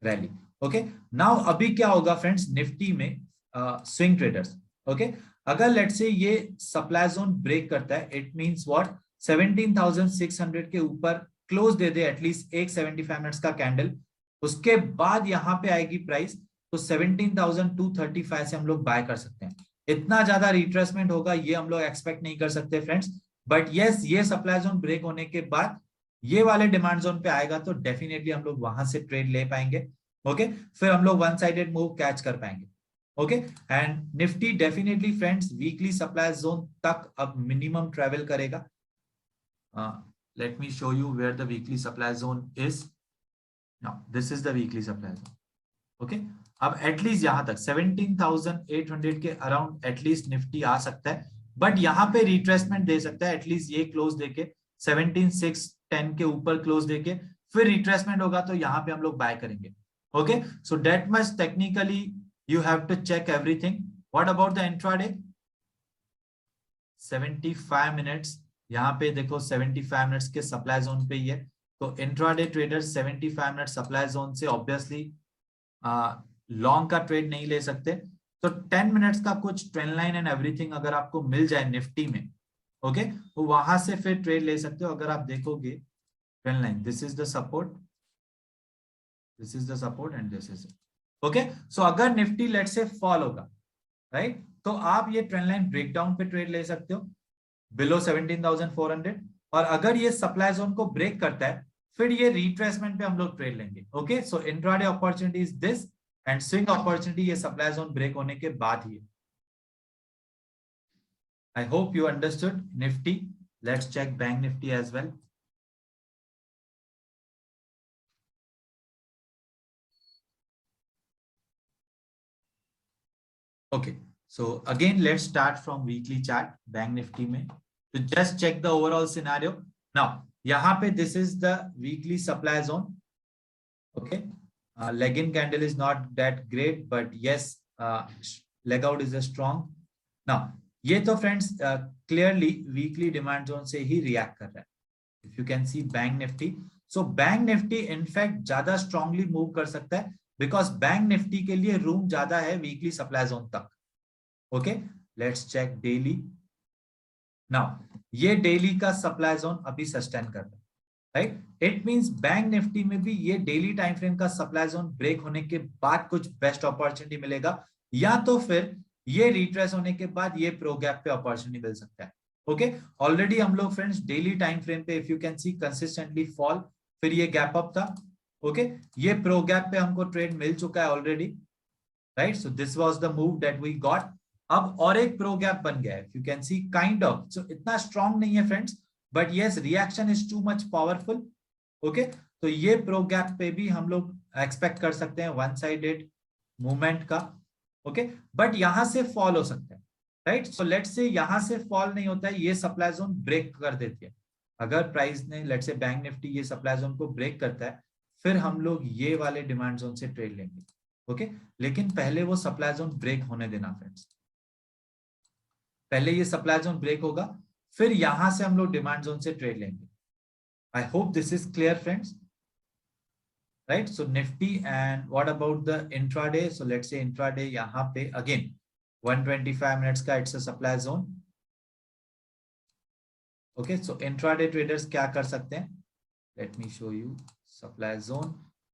rally. Okay, now अभी क्या होगा friends Nifty में, swing traders. Okay, अगर let's say ये supply zone break करता है, इट मींस व्हाट, 17,600 के ऊपर क्लोज दे दे एटलीस्ट एक 75 मिनट्स का कैंडल, उसके बाद यहाँ पे आएगी प्राइस, तो 17,235 से हम लोग बाय कर सकते हैं. इतना ज्यादा रिट्रेसमेंट होगा ये हम लोग एक्सपेक्ट नहीं कर सकते फ्रेंड्स, बट यस ये सप्लाई जोन ब्रेक होने के बाद ये वाले डिमांड जोन पे आएगा तो डेफिनेटली हम लोग वहां से ट्रेड ले पाएंगे. ओके, फिर हम लोग वन साइडेड मूव कैच कर पाएंगे. Okay, and Nifty definitely friends weekly supply zone तक अब मिनिमम ट्रेवल करेगा. let me show you where the weekly supply zone is. Now this is the weekly supply zone. Okay अब at least यहां तक 17,800 के around at least Nifty आ सकता है, but यहां पे रिट्रेसमेंट दे सकता है, एटलीस्ट ये क्लोज देके 17,610 के ऊपर क्लोज देके फिर रिट्रेसमेंट होगा तो यहां पे हम लोग बाय करेंगे. Okay so that much technically you have to check everything. What about the intraday? 75 minutes, यहाँ पे देखो 75 मिनट्स के सप्लाई जोन पे ही है, तो intraday trader 75 minute supply zone से ऑब्वियसली लॉन्ग का ट्रेड नहीं ले सकते. तो 10 मिनट्स का कुछ ट्रेंड लाइन एंड एवरीथिंग अगर आपको मिल जाए निफ्टी में, ओके तो वहां से फिर ट्रेड ले सकते हो. अगर आप देखोगे trend line, this is the support, this is the support and this is okay. So अगर निफ्टी लेट से फॉल होगा, राइट, तो आप ये ट्रेंड लाइन ब्रेकडाउन पे ट्रेड ले सकते हो बिलो 17,400. और अगर ये सप्लाई जोन को ब्रेक करता है फिर ये रिट्रेसमेंट पे हम लोग ट्रेड लेंगे. Okay so intraday opportunity is this and swing opportunity ये सप्लाई जोन ब्रेक होने के बाद ही है. I hope you understood Nifty. Let's check bank Nifty as well. Okay so again let's start from weekly chart bank Nifty में to just check the overall scenario. Now यहाँ पे this is the weekly supply zone. Okay, leg in candle is not that great, but yes, leg out is a strong. Now ये तो friends clearly weekly demand zone से ही react कर रहा है. If you can see bank nifty, so bank nifty in fact ज्यादा strongly move कर सकता है because bank nifty के लिए room ज्यादा है weekly supply zone तक. Okay, let's check daily. Now ये डेली का सप्लाई जोन अभी सस्टेन कर रहा है, right. It means bank Nifty में भी ये डेली टाइम फ्रेम का सप्लाई जोन ब्रेक होने के बाद कुछ बेस्ट अपॉर्चुनिटी मिलेगा, या तो फिर ये रिट्रेस होने के बाद ये प्रो गैप पे अपॉर्चुनिटी मिल सकता है. ओके ऑलरेडी हम लोग फ्रेंड्स डेली टाइम फ्रेम पे if you can see consistently fall, फिर ये गैप अप था. ओके ये प्रो गैप पे हमको ट्रेड मिल चुका है already, right. So this was the move that we got. अब और एक प्रो गैप बन गया है, you can see kind of. So इतना स्ट्रांग नहीं है friends, but yes reaction is too much powerful. Okay तो ये प्रो गैप पे भी हम लोग एक्सपेक्ट कर सकते हैं वन साइडेड मूवमेंट का. ओके बट यहां से फॉल हो सकता है, राइट. सो लेट्स से यहां से फॉल नहीं होता है, ये सप्लाई जोन ब्रेक कर देती है. अगर प्राइस ने लेट्स से बैंक निफ्टी ये सप्लाई जोन को ब्रेक करता है, फिर हम लोग ये वाले डिमांड जोन से ट्रेड लेंगे. ओके लेकिन पहले वो सप्लाई जोन ब्रेक होने देना फ्रेंड्स. पहले ये सप्लाई जोन ब्रेक होगा, फिर यहां से हम लोग डिमांड जोन से ट्रेड लेंगे. आई hope this is clear friends, right. So Nifty and what about the intraday? So let's से इंट्राडे यहां पे अगेन 125 मिनट्स का it's a supply zone. Okay so intraday traders क्या कर सकते हैं? Late me show you supply zone.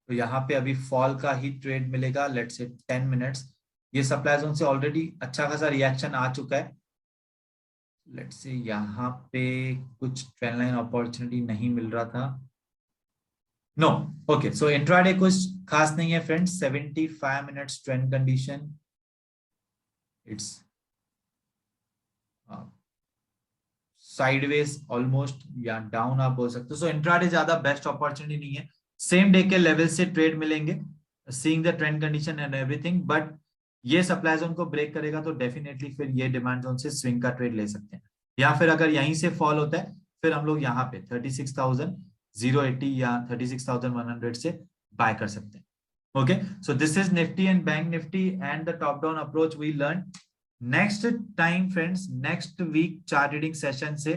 तो यहाँ पे अभी फॉल का ही ट्रेड मिलेगा, लेट्स से 10 मिनट्स. ये सप्लाई जोन से ऑलरेडी अच्छा खासा रिएक्शन आ चुका है. लेट्स से यहाँ पे कुछ ट्रेंड लाइन अपॉर्चुनिटी नहीं मिल रहा था. नो ओके सो इंट्राडे कुछ खास नहीं है friends. 75 minutes trend condition, it's sideways almost या डाउन आप बोल सकते हो. सो इंट्राडे ज्यादा बेस्ट अपॉर्चुनिटी नहीं है. सेम डे के लेवल से ट्रेड मिलेंगे, seeing the trend condition and everything, but ये सप्लाई जोन को ब्रेक करेगा तो डेफिनेटली फिर ये डिमांड जोन से स्विंग का ट्रेड ले सकते हैं. या फिर अगर यहीं से फॉल होता है फिर हम लोग यहाँ पे 36,080 या 36,100 से बाय कर सकते हैं. Okay so this is Nifty and bank Nifty and the top down approach we learn. Next time friends, next week chart reading session से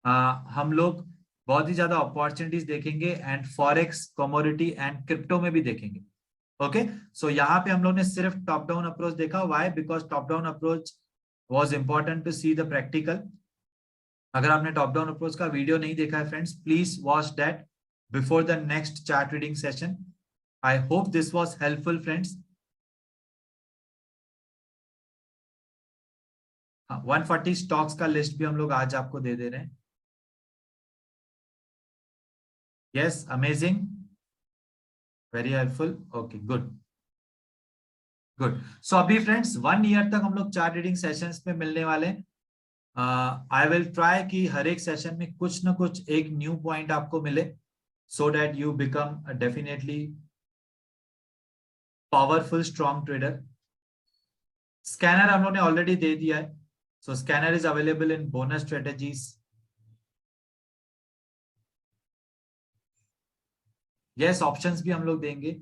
हम लोग बहुत ही ज्यादा अपॉर्चुनिटीज देखेंगे and forex, commodity and crypto में भी देखेंगे. ओके सो यहाँ पे हम लोग ने सिर्फ टॉप डाउन अप्रोच देखा. Why? Because top down approach was important to see the practical. अगर आपने टॉप डाउन अप्रोच का वीडियो नहीं देखा है friends, please watch that before the next chart reading session. I hope this was helpful friends. 140 stocks का list भी हम लोग आज आपको दे दे रहे हैं. Yes amazing, very helpful. Okay good good. So अभी फ्रेंड्स 1 ईयर तक हम लोग चार्ट रीडिंग सेशंस में मिलने वाले हैं. आई विल ट्राई कि हर एक सेशन में कुछ ना कुछ एक न्यू पॉइंट आपको मिले, so that you become definitely powerful strong trader. Scanner हम लोग ने ऑलरेडी दे दिया है, so scanner is available in bonus strategies. Yes, options भी हम लोग देंगे।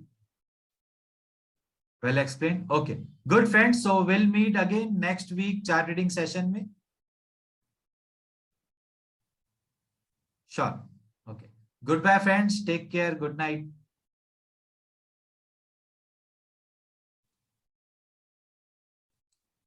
Well explain, okay, good friends, so will meet again next week chart reading session में। Sure, okay, good bye friends, take care, good night.